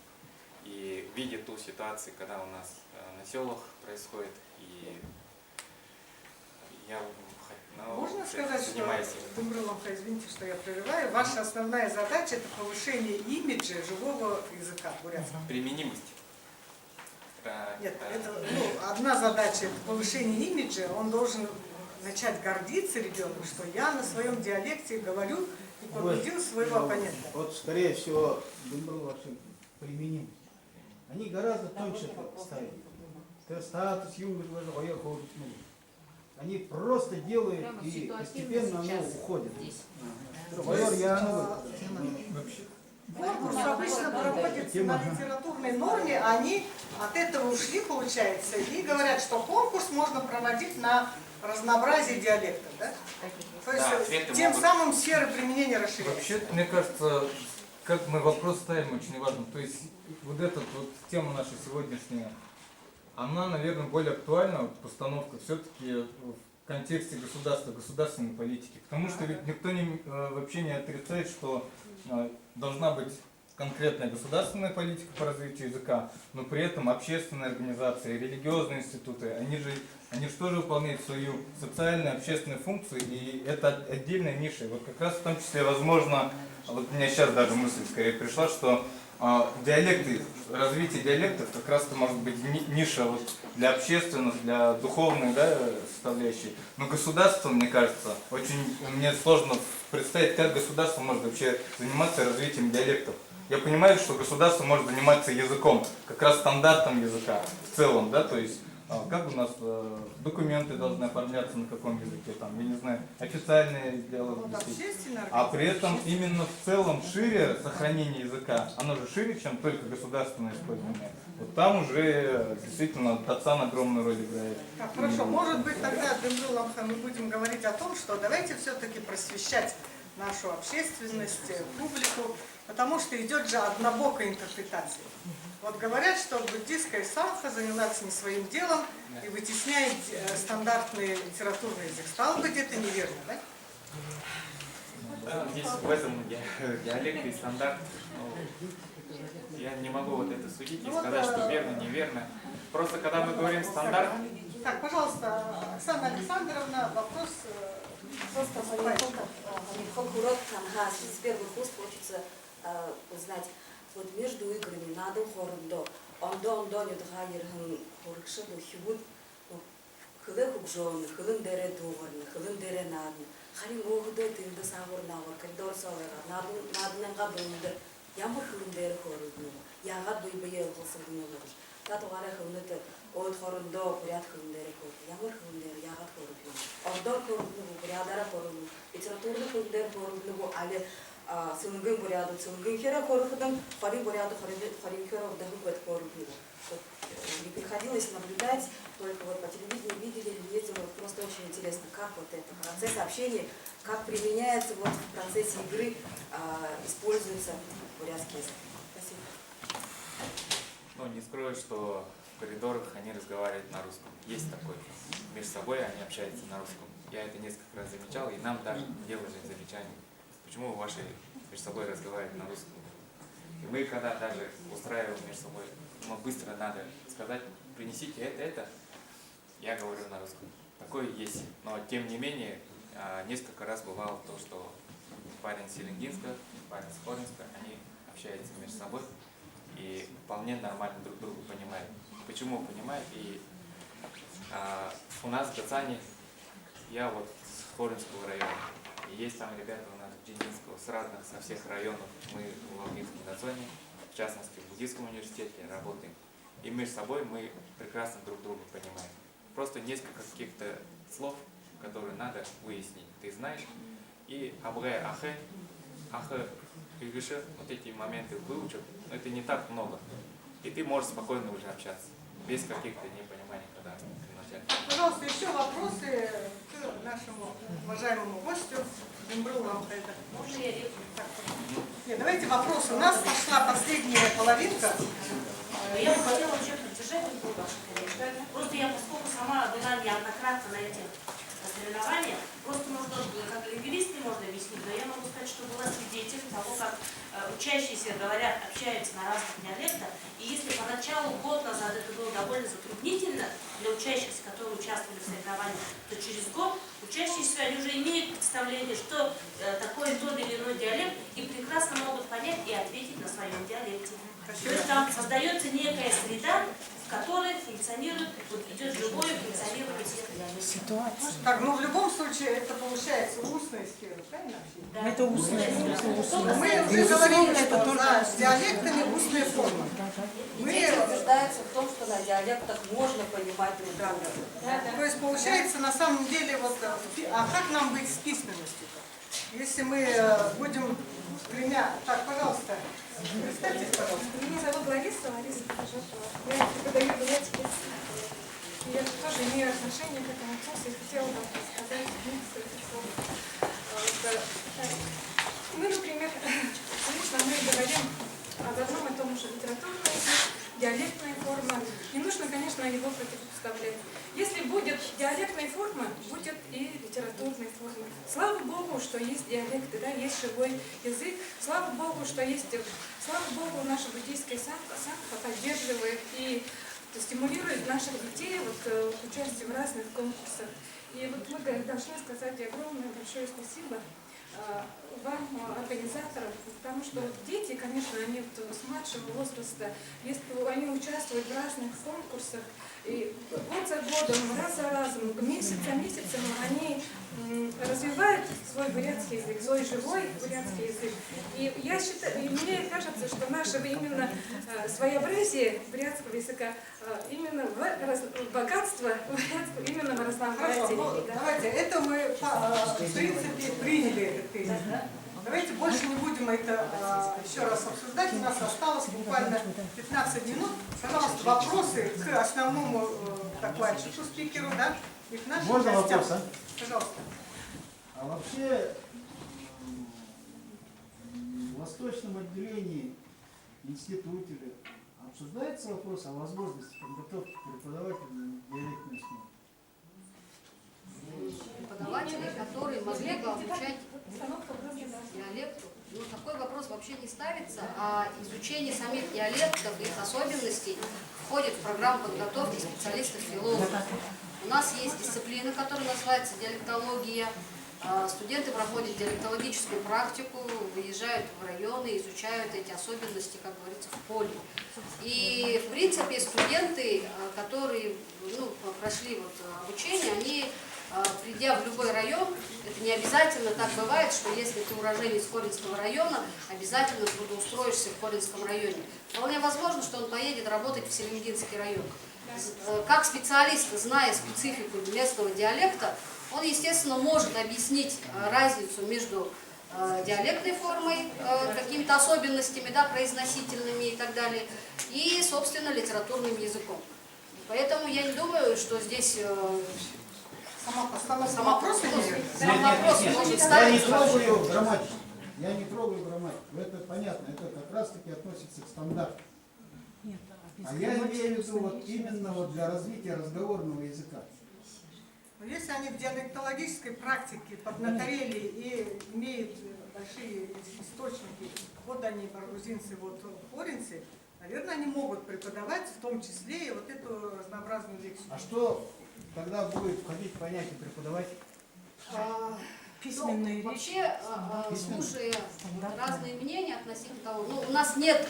И видя ту ситуацию, когда у нас на селах происходит, и я можно сказать, что, Думбрыловка, извините, что я прерываю, ваша основная задача — это повышение имиджа живого языка бурятского? Применимость. Нет, это, одна задача — это повышение имиджа, он должен начать гордиться, ребенок, что я на своем диалекте говорю и победил своего оппонента. Вот, скорее всего, Думбрыловка применим. Они гораздо тоньше ставят. Статус юнгов, они просто делают и постепенно оно уходит. Конкурс обычно проводится на литературной норме, они от этого ушли, получается, и говорят, что конкурс можно проводить на разнообразие диалектов, да? То есть тем самым сфера применения расширяется. Вообще, мне кажется, как мы вопрос ставим, очень важно. То есть вот эта вот тема наша сегодняшняя, она, наверное, более актуальна, вот, постановка все-таки в контексте государства, государственной политики. Потому что ведь никто вообще не отрицает, что должна быть конкретная государственная политика по развитию языка, но при этом общественные организации, религиозные институты, они же тоже выполняют свою социальную, общественную функцию, и это отдельная ниша. И вот как раз в том числе, возможно, вот у меня сейчас даже мысль скорее пришла, что диалекты, развитие диалектов как раз-то может быть ниша вот для общественных, для духовной, да, составляющей. Но государство, мне кажется, мне сложно представить, как государство может вообще заниматься развитием диалектов. Я понимаю, что государство может заниматься языком, как раз стандартом языка в целом, да, то есть как у нас документы должны оформляться на каком языке, там, я не знаю, официальные дела, а при этом именно в целом шире сохранение языка, оно же шире, чем только государственное использование. Вот там уже действительно Датсан огромную роль играет. Так, хорошо, может быть тогда, Дембрул Ламха, мы будем говорить о том, что давайте все-таки просвещать нашу общественность, публику, потому что идет же однобокая интерпретация. Вот говорят, что буддийская сангха занялась не своим делом и вытесняет стандартный литературный язык. Стало быть, это неверно, да? Да, здесь в этом диалект и стандарт. Я не могу вот это судить и сказать, что верно, неверно. Просто когда мы говорим стандарт... Так, пожалуйста, Оксана Александровна, вопрос... Просто сколько урок там с первых уст хочется узнать. Вот между играми надо хордо, ондо не дхайрхан хоркшеду хибут, хлы хукжон, хлын дере дугорны, хлын дере надны. Харин огдо тинда савор навор, коридор савора, надны габынды, ямар хлын дере хордно, ягад быйбые хлсыгны лыш. Тато гаре хлыныты от хордо поряд хлын дере хор, ямар хлын дере ягад хордно. Ордор хордно, порядара хордно, литературный хлын дере хордно, але сылгын буряду, сылгын хера хордно, харин буряду, харин хера вдоху бет хордно. Не приходилось наблюдать, только вот по телевидению видели, ездили, вот просто очень интересно, как вот этот процесс общения, как применяется вот в процессе игры, используется бурятский язык. Спасибо. Ну, не скрою, что в коридорах они разговаривают на русском. Есть такое. Между собой они общаются на русском. Я это несколько раз замечал, и нам даже делали замечания. Почему ваши между собой разговаривают на русском? И мы, когда даже устраиваем между собой, быстро надо сказать, принесите это, я говорю на русском. Такое есть. Но тем не менее, несколько раз бывало то, что парень с Селенгинска, парень с Хоринска, они общаются между собой и вполне нормально друг друга понимают. Почему понимают? И у нас в Датсане, я вот с Хоринского района, и есть там ребята у нас Джининского, с разных, со всех районов, мы в Алминском Датсане, в частности в буддийском университете работаем. И между собой мы прекрасно друг друга понимаем. Просто несколько каких-то слов, которые надо выяснить. Ты знаешь, и абгэ ахэ, ахэ игышэ, вот эти моменты выучил, но это не так много. И ты можешь спокойно уже общаться, без каких-то непониманий, когда вначале. Пожалуйста, еще вопросы к нашему уважаемому гостю Дембрул Ламха. Можно я реплику? Нет, давайте вопросы. У нас пошла последняя половинка. Я бы хотела вообще поддержать ваши коллеги. Просто я, поскольку сама была неоднократно на этих соревнованиях, просто можно, как лингвист не можно объяснить, но я могу сказать, что была свидетелем того, как учащиеся говорят, общаются на разных диалектах. И если поначалу, год назад, это было довольно затруднительно для учащихся, которые участвовали в соревнованиях, то через год учащиеся они уже имеют представление, что такое тот или иной диалект, и прекрасно могут понять и ответить на своем диалекте. То есть там создается некая среда, в которой функционирует, вот идет живое функционирование всех диалектов. Так, ну в любом случае это получается устная сфера, правильно? Да. Это устная. Мы уже говорили, что за диалектами устная форма. Дети убеждаются в том, что на диалектах можно понимать друг друга. То есть получается на самом деле, вот, а как нам быть с письменностью-то? Если мы будем тремя... Так, пожалуйста, представьтесь, пожалуйста. Меня зовут Лариса Пожаркова. Я преподаю бурятский язык. Я тоже имею отношение к этому курсу и хотела бы сказать несколько слов. Мы, например, конечно, мы говорим об одном и том же: литературный язык, диалектная форма. Не нужно, конечно, его противопоставлять. Если будет диалектная форма, будет и литературная. литературной формы. Слава Богу, что есть диалекты, да, есть живой язык. Слава Богу, что есть... Слава Богу, наша буддийская сангха поддерживает и стимулирует наших детей вот, к участию в разных конкурсах. И вот мы должны сказать огромное большое спасибо вам, организаторам, потому что вот дети, конечно, они вот с младшего возраста, они участвуют в разных конкурсах, и год за годом, раз за разом, месяц за месяцем они развивают свой бурятский язык, свой живой бурятский язык. И я считаю, и мне кажется, что наше именно своеобразие бурятского языка, именно в богатство бурятского, именно в разнообразии. Хорошо, ну, давайте, это мы, в принципе, приняли этот тезис. Давайте больше не будем это еще раз обсуждать. У нас осталось буквально 15 минут. Пожалуйста, вопросы к основному докладчику, спикеру, да, и к нашим Можно гостям. вопрос, а? Пожалуйста. А вообще в восточном отделении, институте обсуждается вопрос о возможности подготовки преподавателей на диалектной основе? Преподаватели, которые могли бы обучать диалекту. Ну, такой вопрос вообще не ставится, а изучение самих диалектов и их особенностей входит в программу подготовки специалистов-филологов. У нас есть дисциплина, которая называется диалектология. Студенты проходят диалектологическую практику, выезжают в районы, изучают эти особенности, как говорится, в поле. И, в принципе, студенты, которые прошли обучение, они, придя в любой район, это не обязательно так бывает, что если ты уроженец Хоринского района, обязательно трудоустроишься в Хоринском районе. Вполне возможно, что он поедет работать в Селенгинский район. Как специалист, зная специфику местного диалекта, он, естественно, может объяснить разницу между диалектной формой, какими-то особенностями, да, произносительными и так далее, и, собственно, литературным языком. Поэтому я не думаю, что здесь сам вопрос может ставиться. Я не трогаю грамматику, это понятно, это как раз-таки относится к стандарту. А я имею в виду вот именно вот для развития разговорного языка. Но если они в диалектологической практике поднаторели и имеют большие источники, вот они, баргузинцы, вот хоринцы, наверное, они могут преподавать в том числе и вот эту разнообразную лексику. А что тогда будет входить в понятие преподаватель? Письменная речь. Вообще, слушая разные мнения относительно того, у нас нет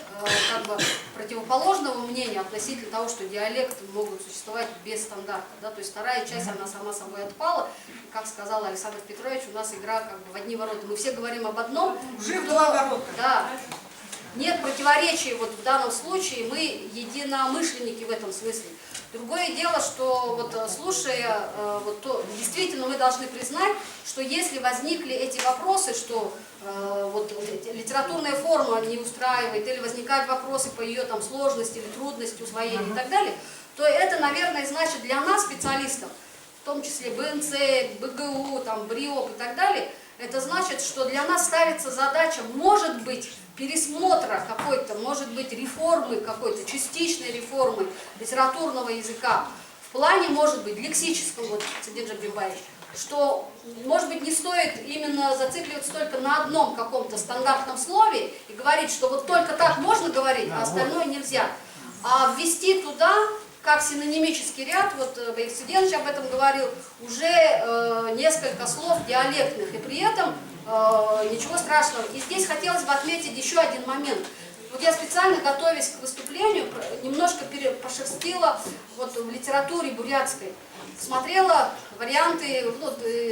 противоположного мнения относительно того, что диалекты могут существовать без стандарта. Да? То есть вторая часть, она сама собой отпала. Как сказал Александр Петрович, у нас игра в одни ворота. Мы все говорим об одном. Уже в два ворота. Да. Нет противоречий в данном случае, мы единомышленники в этом смысле. Другое дело, что слушая, действительно мы должны признать, что если возникли эти вопросы, что литературная форма не устраивает, или возникают вопросы по ее сложности или трудности усвоения и так далее, то это, наверное, значит для нас, специалистов, в том числе БНЦ, БГУ, БРИОП и так далее, это значит, что для нас ставится задача, может быть, пересмотра какой-то, может быть, реформы какой-то, частичной реформы литературного языка, в плане, может быть, лексическом, Цидин Джабрибаевич, что, может быть, не стоит именно зацикливаться только на одном каком-то стандартном слове и говорить, что только так можно говорить, а остальное нельзя, а ввести туда, как синонимический ряд, Боris Циденович об этом говорил, уже несколько слов диалектных, и при этом ничего страшного. И здесь хотелось бы отметить еще один момент. Я специально, готовясь к выступлению, немножко пошерстила в литературе бурятской. Смотрела варианты,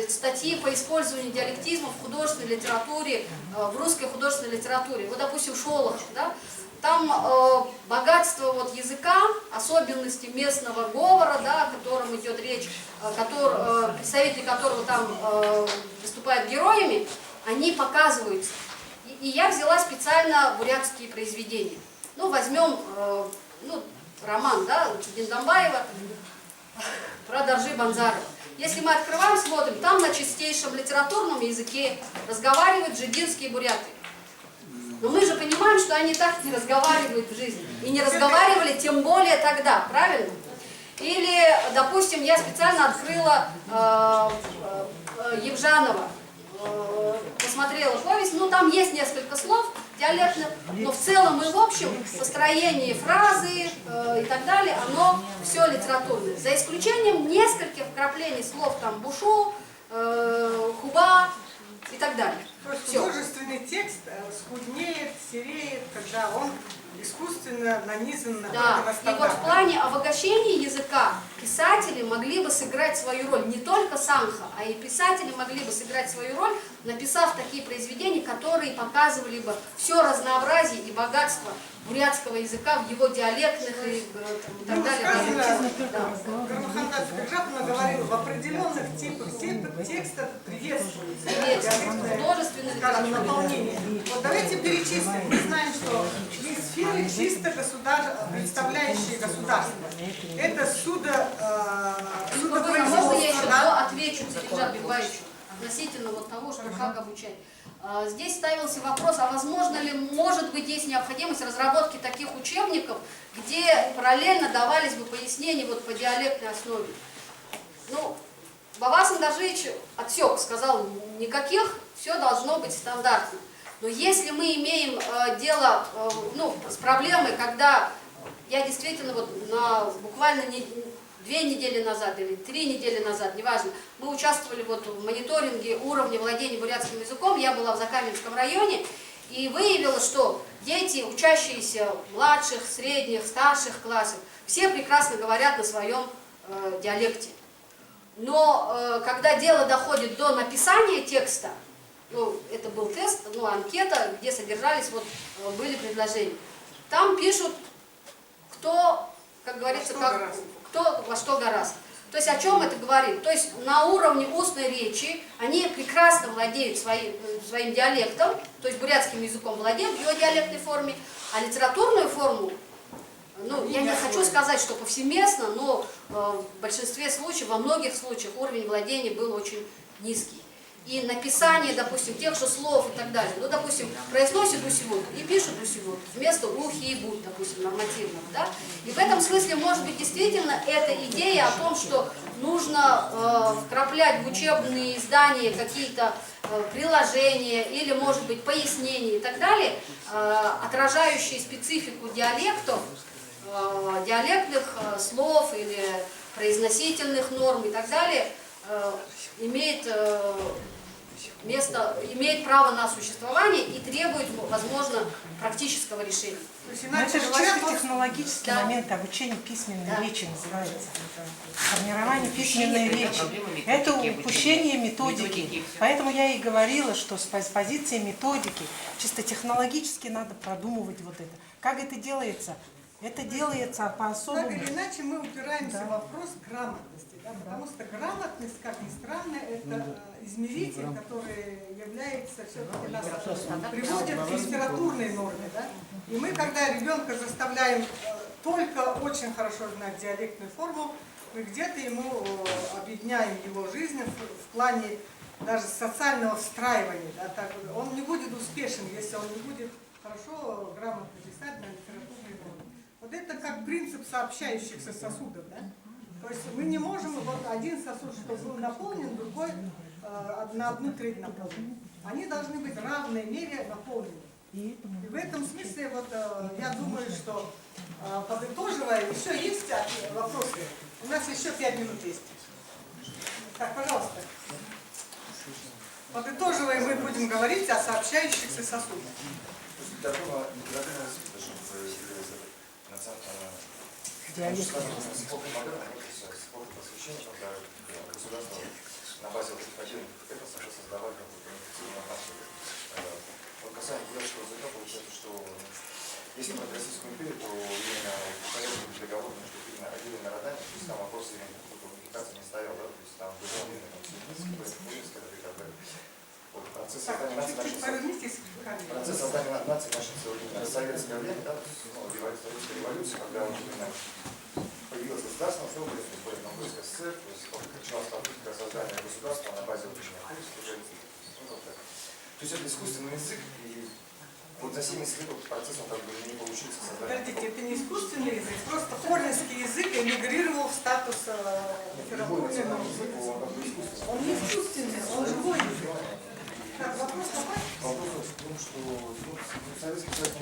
статьи по использованию диалектизма в художественной литературе, в русской художественной литературе. допустим, Шолохов, да? Там богатство языка, особенности местного говора, да, о котором идет речь, представители которого там выступают героями, они показываются. И я взяла специально бурятские произведения. Возьмем роман, да, Диндамбаева про Доржи Банзарова. Если мы открываем, смотрим, там на чистейшем литературном языке разговаривают жидинские буряты. Но мы же понимаем, что они так не разговаривают в жизни. И не разговаривали тем более тогда, правильно? Или, допустим, я специально открыла Евжанова посмотрела повесть, ну там есть несколько слов диалектных, но в целом и в общем построение фразы и так далее, оно все литературное. За исключением нескольких вкраплений слов там бушу, хуба и так далее. То есть Всё. художественный текст скуднеет, сереет, когда он искусственно нанизан на Да, на и вот стандарт. в плане обогащения языка писатели могли бы сыграть свою роль, не только Санха, а и писатели могли бы сыграть свою роль, написав такие произведения, которые показывали бы все разнообразие и богатство бурятского языка в его диалектных и так далее. Гармахандар Сагаджаповна говорила, в определенных типах текста приветствуется художественное, скажем, наполнение. Вот давайте перечислим. Мы знаем, что есть сферы чисто представляющие государство. Это Можно я еще судопроизводство. отвечу Илжару Бекбаевичу относительно вот того, что как обучать. Здесь ставился вопрос, а возможно ли, может быть, есть необходимость разработки таких учебников, где параллельно давались бы пояснения вот по диалектной основе. Ну, Баба Сандажич отсек, сказал, никаких, все должно быть стандартно. Но если мы имеем дело с проблемой, когда я действительно вот буквально 2 недели назад или 3 недели назад, неважно, мы участвовали вот в мониторинге уровня владения бурятским языком, я была в Закаменском районе, и выявила, что дети, учащиеся младших, средних, старших классов, все прекрасно говорят на своем диалекте. Но когда дело доходит до написания текста, это был тест, анкета, где содержались, были предложения. Там пишут, кто, как говорится, кто во что гораздо. То есть о чем это говорит? То есть на уровне устной речи они прекрасно владеют своим диалектом, то есть бурятским языком владеют в его диалектной форме, а литературную форму, я не хочу сказать, что повсеместно, но в большинстве случаев, во многих случаях уровень владения был очень низкий. И написание, допустим, тех же слов и так далее, допустим, произносит усивут и пишут усивут вместо ухи и будь, допустим, нормативного, да? И в этом смысле, может быть, действительно эта идея о том, что нужно вкраплять в учебные издания какие-то приложения или, может быть, пояснения и так далее, отражающие специфику диалектов, диалектных слов или произносительных норм и так далее, имеет право на существование и требует, возможно, практического решения. Это же чисто технологический момент обучения письменной речи называется. Формирование письменной речи. Это упущение методики. Поэтому я и говорила, что с позиции методики чисто технологически надо продумывать вот это. Как это делается? Это делается по-особому. Так или иначе мы упираемся в вопрос грамотности, да, потому что грамотность, как ни странно, это измеритель, который является все-таки нас приводит к литературной норме. Да? И мы, когда ребенка заставляем только очень хорошо знать диалектную форму, мы где-то ему объединяем его жизнь в плане даже социального встраивания. Да? Так, он не будет успешен, если он не будет хорошо, грамотно писать на литературной норме. Вот это как принцип сообщающихся сосудов, да? То есть мы не можем один сосуд, чтобы был наполнен, другой на 1/3 наполнен. Они должны быть в равной мере наполнены. И в этом смысле я думаю, что подытоживая, еще есть вопросы. У нас еще 5 минут есть. Так, пожалуйста. Подытоживая, мы будем говорить о сообщающихся сосудах. Государство на базе вот этих отдельных эпосов создавали какую-то унифицированную отношение. Вот касаемо бурятского языка, получается, что если брать Российскую империю, то именно порядок договор между отдельными родами, то есть там вопрос именно какой-то унификации не стоял, да, то есть там было именно процесс создания нации начался именно в советское время, да, Советская революция, когда вот именно появилась государственная основа, Монгольская ССР, то есть началось попытка создания государства на базе учения. То есть это искусственный язык, и Вот за 70 лет этот процесс, он как бы не получился создать. Подождите, это не искусственный язык, просто хоринский язык эмигрировал в статус литературного языка. Он не искусственный, он живой язык. Так, вопрос какой? Вопрос в том, что Советский Союз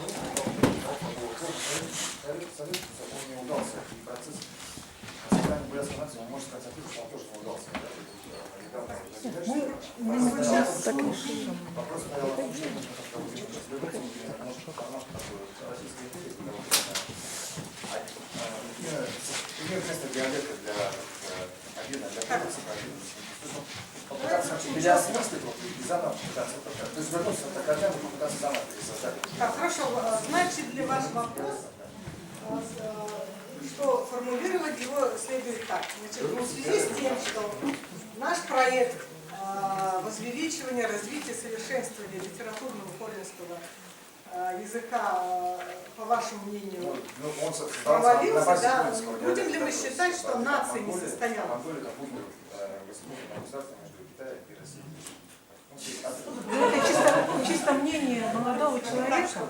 не удался, и процесс создания бурятской нации, он может сказать, что он тоже не удался. Мы сейчас так вопрос стоял о том, что российская империя, пример места диалекта для объединения, для попытаться переосмыслить и заново попытаться, то есть вернуться к академии и попытаться заново пересоздать. Так, хорошо, значит ли ваш вопрос, что формулировать его следует так. Значит, в связи с тем, что наш проект возвеличивания, развития, совершенствования литературного хоринского языка, по вашему мнению, провалился, да? Будем ли мы считать, что нация не состоялась? Это чисто мнение молодого человека.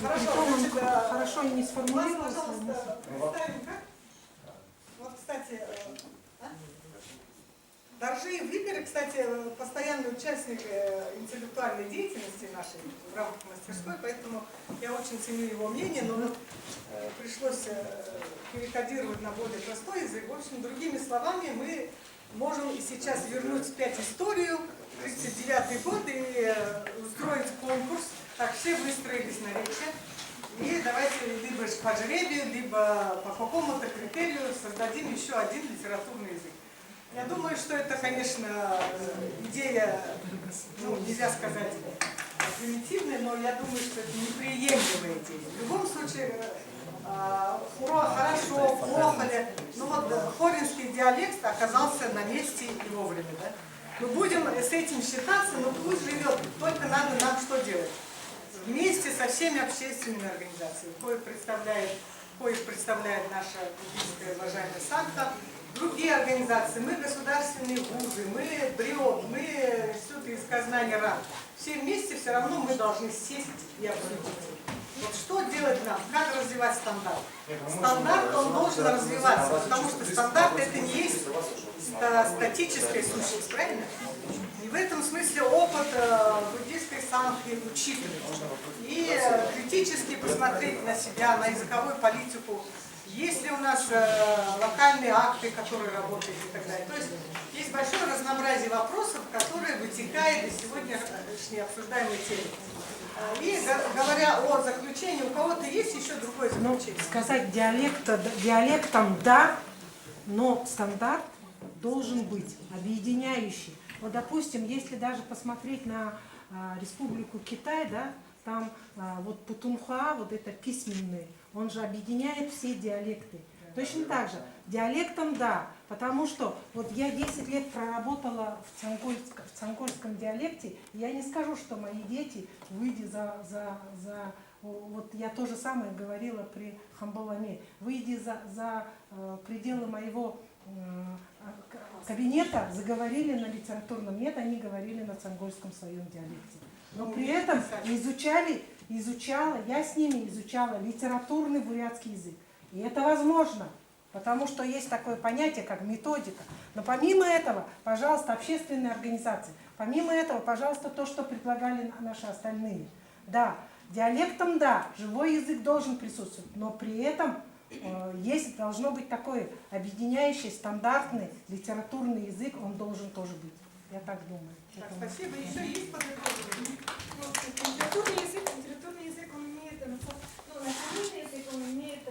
Хорошо, значит, хорошо не сформулировал. Пожалуйста, представим как? Вот, кстати, Доржи Вибер, кстати, постоянный участник интеллектуальной деятельности нашей в рамках мастерской, поэтому я очень ценю его мнение, но вот пришлось перекодировать на более простой язык. В общем, другими словами, мы можем и сейчас вернуть вспять историю, 1939 год, и устроить конкурс, так все выстроились на речи, и давайте либо по жребию, либо по какому-то критерию создадим еще один литературный язык. Я думаю, что это, конечно, идея, ну, нельзя сказать примитивная, но я думаю, что это неприемлемая идея. В любом случае, хорошо, плохо ли, ну вот хоринский диалект оказался на месте и вовремя, да? Мы будем с этим считаться, но пусть живет, только надо нам что делать? Вместе со всеми общественными организациями, коих представляет наша буддийская уважаемая Санта, другие организации, мы государственные вузы, мы БРИОП, мы Институт языкознания РАН. Все вместе все равно мы должны сесть и обсудить. Вот что делать нам? Как развивать стандарт? Стандарт, он должен развиваться, потому что стандарт это не есть статическая сущность, правильно? И в этом смысле опыт буддийской санхи учитывать. И критически посмотреть на себя, на языковую политику. Есть ли у нас локальные акты, которые работают и так далее. То есть есть большое разнообразие вопросов, которые вытекают из сегодняшней обсуждаемой темы. И говоря о заключении, у кого-то есть еще другое заключение? Сказать диалектом да, но стандарт должен быть объединяющий. Вот, допустим, если даже посмотреть на Республику Китай, да, там вот путунхуа, вот это письменный, он же объединяет все диалекты. Точно так же, диалектом да, потому что вот я 10 лет проработала в цангольском диалекте, и я не скажу, что мои дети, выйдя вот я то же самое говорила при Хамбаламе, выйдя за пределы моего кабинета, заговорили на литературном, нет, они говорили на цангольском своем диалекте. Но при этом я с ними изучала литературный бурятский язык. И это возможно, потому что есть такое понятие, как методика. Но помимо этого, пожалуйста, общественные организации, помимо этого, пожалуйста, то, что предлагали наши остальные. Да, диалектом, да, живой язык должен присутствовать, но при этом должно быть такой объединяющий, стандартный литературный язык, он должен тоже быть. Я так думаю. Так, спасибо. Еще есть подготовленные? Литературный язык, он имеет, национальный язык, он имеет,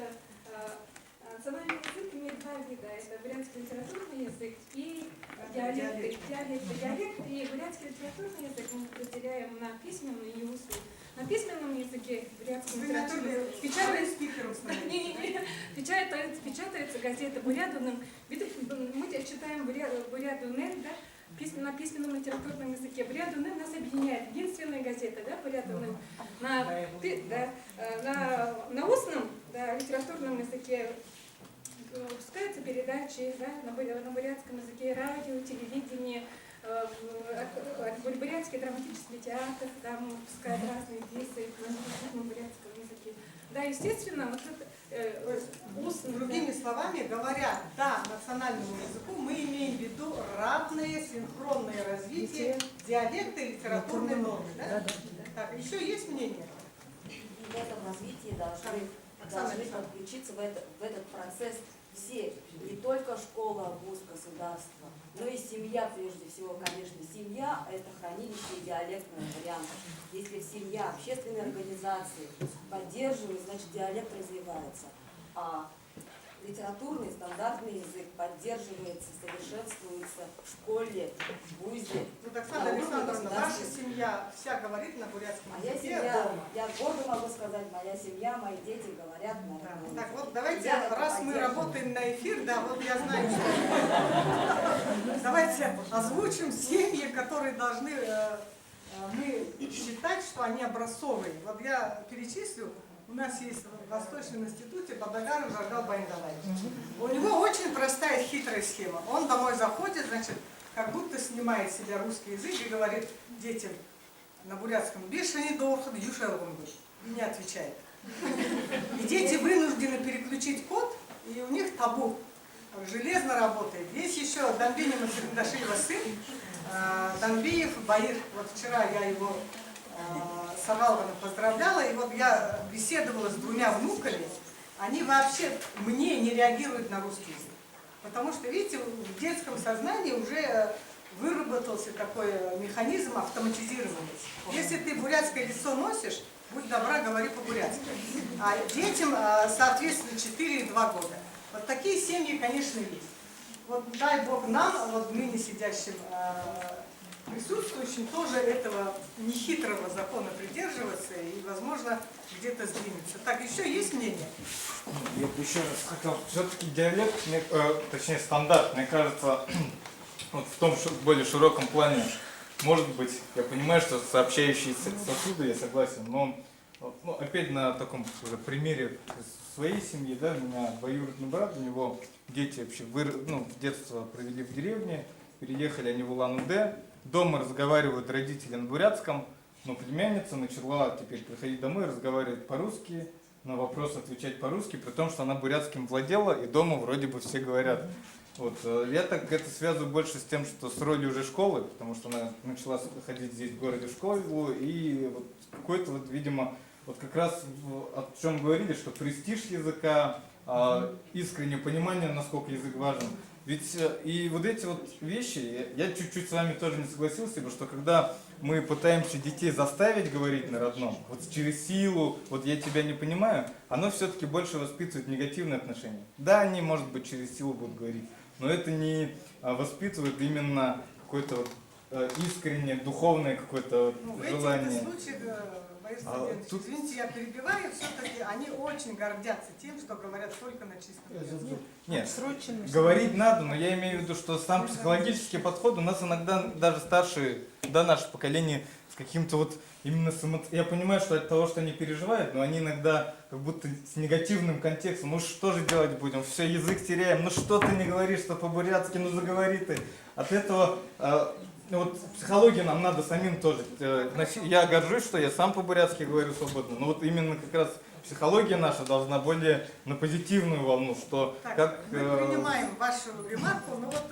национальный язык имеет два вида. Это бурятский литературный язык и диалект. Диалект и бурятский литературный язык мы разделяем на письменный и устный. На письменном языке бурятском литературном печатается газета «Бурят-Дунем». Мы читаем «Бурят-Дунем», да? На письменном литературном языке. «Бурят-Дунем» нас объединяет. Единственная газета, да, «Бурят-Дунем». На устном, да, литературном языке выпускаются передачи, да, на бурятском языке, радио, телевидение, бурятский драматический театр, там выпускают разные пьесы на бурятском языке. Да, естественно, вот это устно. Другими словами говоря, да, национальному языку мы имеем в виду равное синхронное развитие диалекта и литературной нормы. Да? Так, еще есть мнение? И в этом развитии должны подключиться в этот процесс все, не только школа, вуз, государство, но и семья, прежде всего, конечно. Семья – это хранилище диалектного варианта. Если семья, общественные организации поддерживают, значит, диалект развивается. А литературный, стандартный язык поддерживается, совершенствуется в школе, в вузе. Ну, Оксана Александровна, ваша семья вся говорит на бурятском Моя языке семья, дома. я гордо могу сказать, моя семья, мои дети говорят на родном Так, языке. вот давайте, Я это раз мы поддерживаю. работаем на эфир, да, вот я знаю, что... Давайте озвучим семьи, которые должны мы считать, что они образцовые. Вот я перечислю. У нас есть в Восточном институте Бадагаров Жаргал Байндалаевич. У него очень простая хитрая схема. Он домой заходит, значит, как будто снимает с себя русский язык и говорит детям на бурятском «Бешани доход, юшелгун», и не отвечает. И дети вынуждены переключить код, и у них табу железно работает. Есть еще Дамбини Масердашиева сын, Дамбиев Баир. Вот вчера я его Саваловна поздравляла, и вот я беседовала с двумя внуками, они вообще мне не реагируют на русский язык. Потому что, видите, в детском сознании уже выработался такой механизм автоматизированный. Если ты бурятское лицо носишь, будь добра, говори по-бурятски. А детям, соответственно, 4 и 2 года. Вот такие семьи, конечно, есть. Вот дай Бог нам, вот ныне сидящим присутствующим, тоже этого нехитрого закона придерживаться и, возможно, где-то сдвинуться. Так, еще есть мнение? Я бы еще раз хотел, все-таки диалект, точнее стандарт, мне кажется, вот в том более широком плане, может быть, я понимаю, что сообщающиеся сосуды, я согласен, но ну, опять на таком уже примере своей семьи, да, у меня двоюродный брат, у него дети вообще детство провели в деревне, переехали они в Улан-Удэ, дома разговаривают родители на бурятском, но племянница начала теперь приходить домой, разговаривать по-русски, на вопрос отвечать по-русски, при том, что она бурятским владела, и дома вроде бы все говорят. Вот, я так это связываю больше с тем, что с ролью уже школы, потому что она начала ходить здесь в городе в школу, и вот какой-то, вот, видимо, вот как раз о чем говорили, что престиж языка, искреннее понимание, насколько язык важен. Ведь и вот эти вот вещи, я чуть-чуть с вами тоже не согласился бы, что когда мы пытаемся детей заставить говорить на родном, вот через силу, вот я тебя не понимаю, оно все-таки больше воспитывает негативные отношения. Да, они, может быть, через силу будут говорить, но это не воспитывает именно какое-то вот искреннее, духовное какое-то желание. В этих случаях, Борис Владимирович, извините, я перебиваю, все-таки они очень гордятся тем, что говорят только на чистом языке. Нет, говорить надо, но я имею в виду, что сам психологический подход у нас иногда даже старшие, да, наше поколение с каким-то вот именно я понимаю, что от того, что они переживают, но они иногда как будто с негативным контекстом, ну что же делать будем, все, язык теряем, ну что ты не говоришь, что по-бурятски, ну заговори ты. От этого вот психологию нам надо самим тоже. Я горжусь, что я сам по-бурятски говорю свободно, но вот именно как раз психология наша должна более на позитивную волну, что так, как... Мы принимаем вашу ремарку, но вот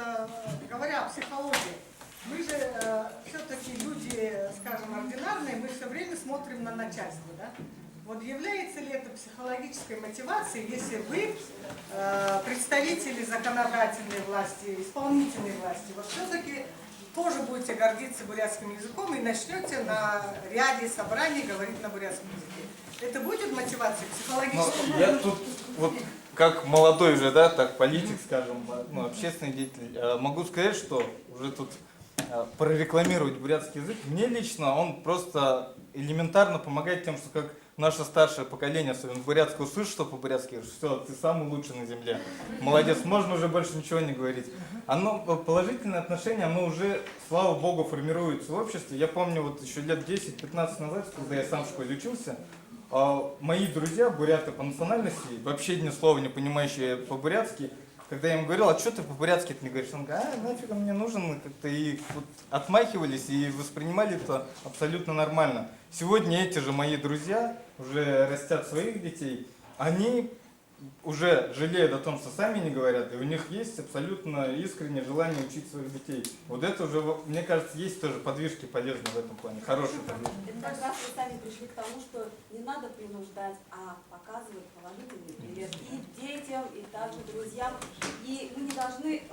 говоря о психологии, мы же все-таки люди, скажем, ординарные, мы все время смотрим на начальство, да? Вот является ли это психологической мотивацией, если вы, представители законодательной власти, исполнительной власти, вот все-таки тоже будете гордиться бурятским языком и начнете на ряде собраний говорить на бурятском языке. Это будет мотивацией психологической? Но я тут вот как молодой уже, да, так политик, скажем, ну, общественный деятель, могу сказать, что уже тут прорекламировать бурятский язык, мне лично он просто элементарно помогает тем, что как наше старшее поколение, особенно бурятское, услышит, что по-бурятски, все, ты самый лучший на земле, молодец, можно уже больше ничего не говорить. Оно, положительное отношение, оно уже, слава богу, формируется в обществе. Я помню, вот еще лет 10-15 назад, когда я сам в школе учился, мои друзья, буряты по национальности, вообще ни слова не понимающие по-бурятски, когда я ему говорил, а что ты по-бурятски не говоришь? Он говорит, нафиг он мне нужен, как-то и вот отмахивались и воспринимали это абсолютно нормально. Сегодня эти же мои друзья уже растят своих детей, они уже жалеют о том, что сами не говорят, и у них есть абсолютно искреннее желание учить своих детей. Вот это уже, мне кажется, есть тоже подвижки полезные в этом плане, хорошие подвижки. Это как раз вы сами пришли к тому, что не надо принуждать, а показывать положительный пример и детям, и также друзьям. И мы не должны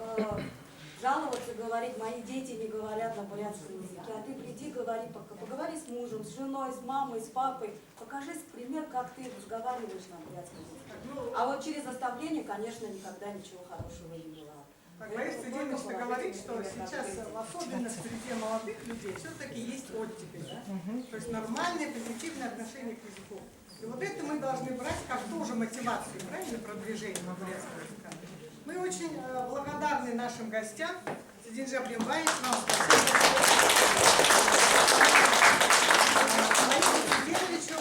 жаловаться, говорить, мои дети не говорят на бурятском языке, а ты приди, поговори с мужем, с женой, с мамой, с папой, покажи пример, как ты разговариваешь на бурятском языке. А вот через оставление, конечно, никогда ничего хорошего не бывает. Лариса Демидовна говорит, что сейчас, в особенности среди молодых людей, все-таки есть оттепель, да? То есть нормальное, позитивное отношение к языку. И вот это мы должны брать как тоже мотивацию, правильно, продвижения бурятского языка. Мы очень благодарны нашим гостям. Зидинжи Абримбаевич, нам спасибо. Ларисе Демидовичу,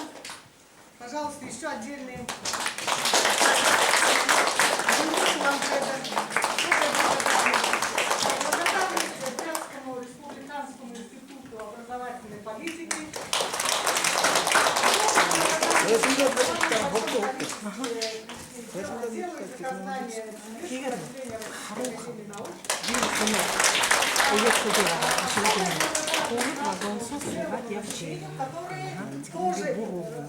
пожалуйста, еще отдельные. Благодарность Бурятскому республиканскому институту образовательной политики. Которые тоже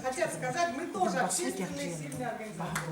хотят сказать, мы тоже общественные сильные организации.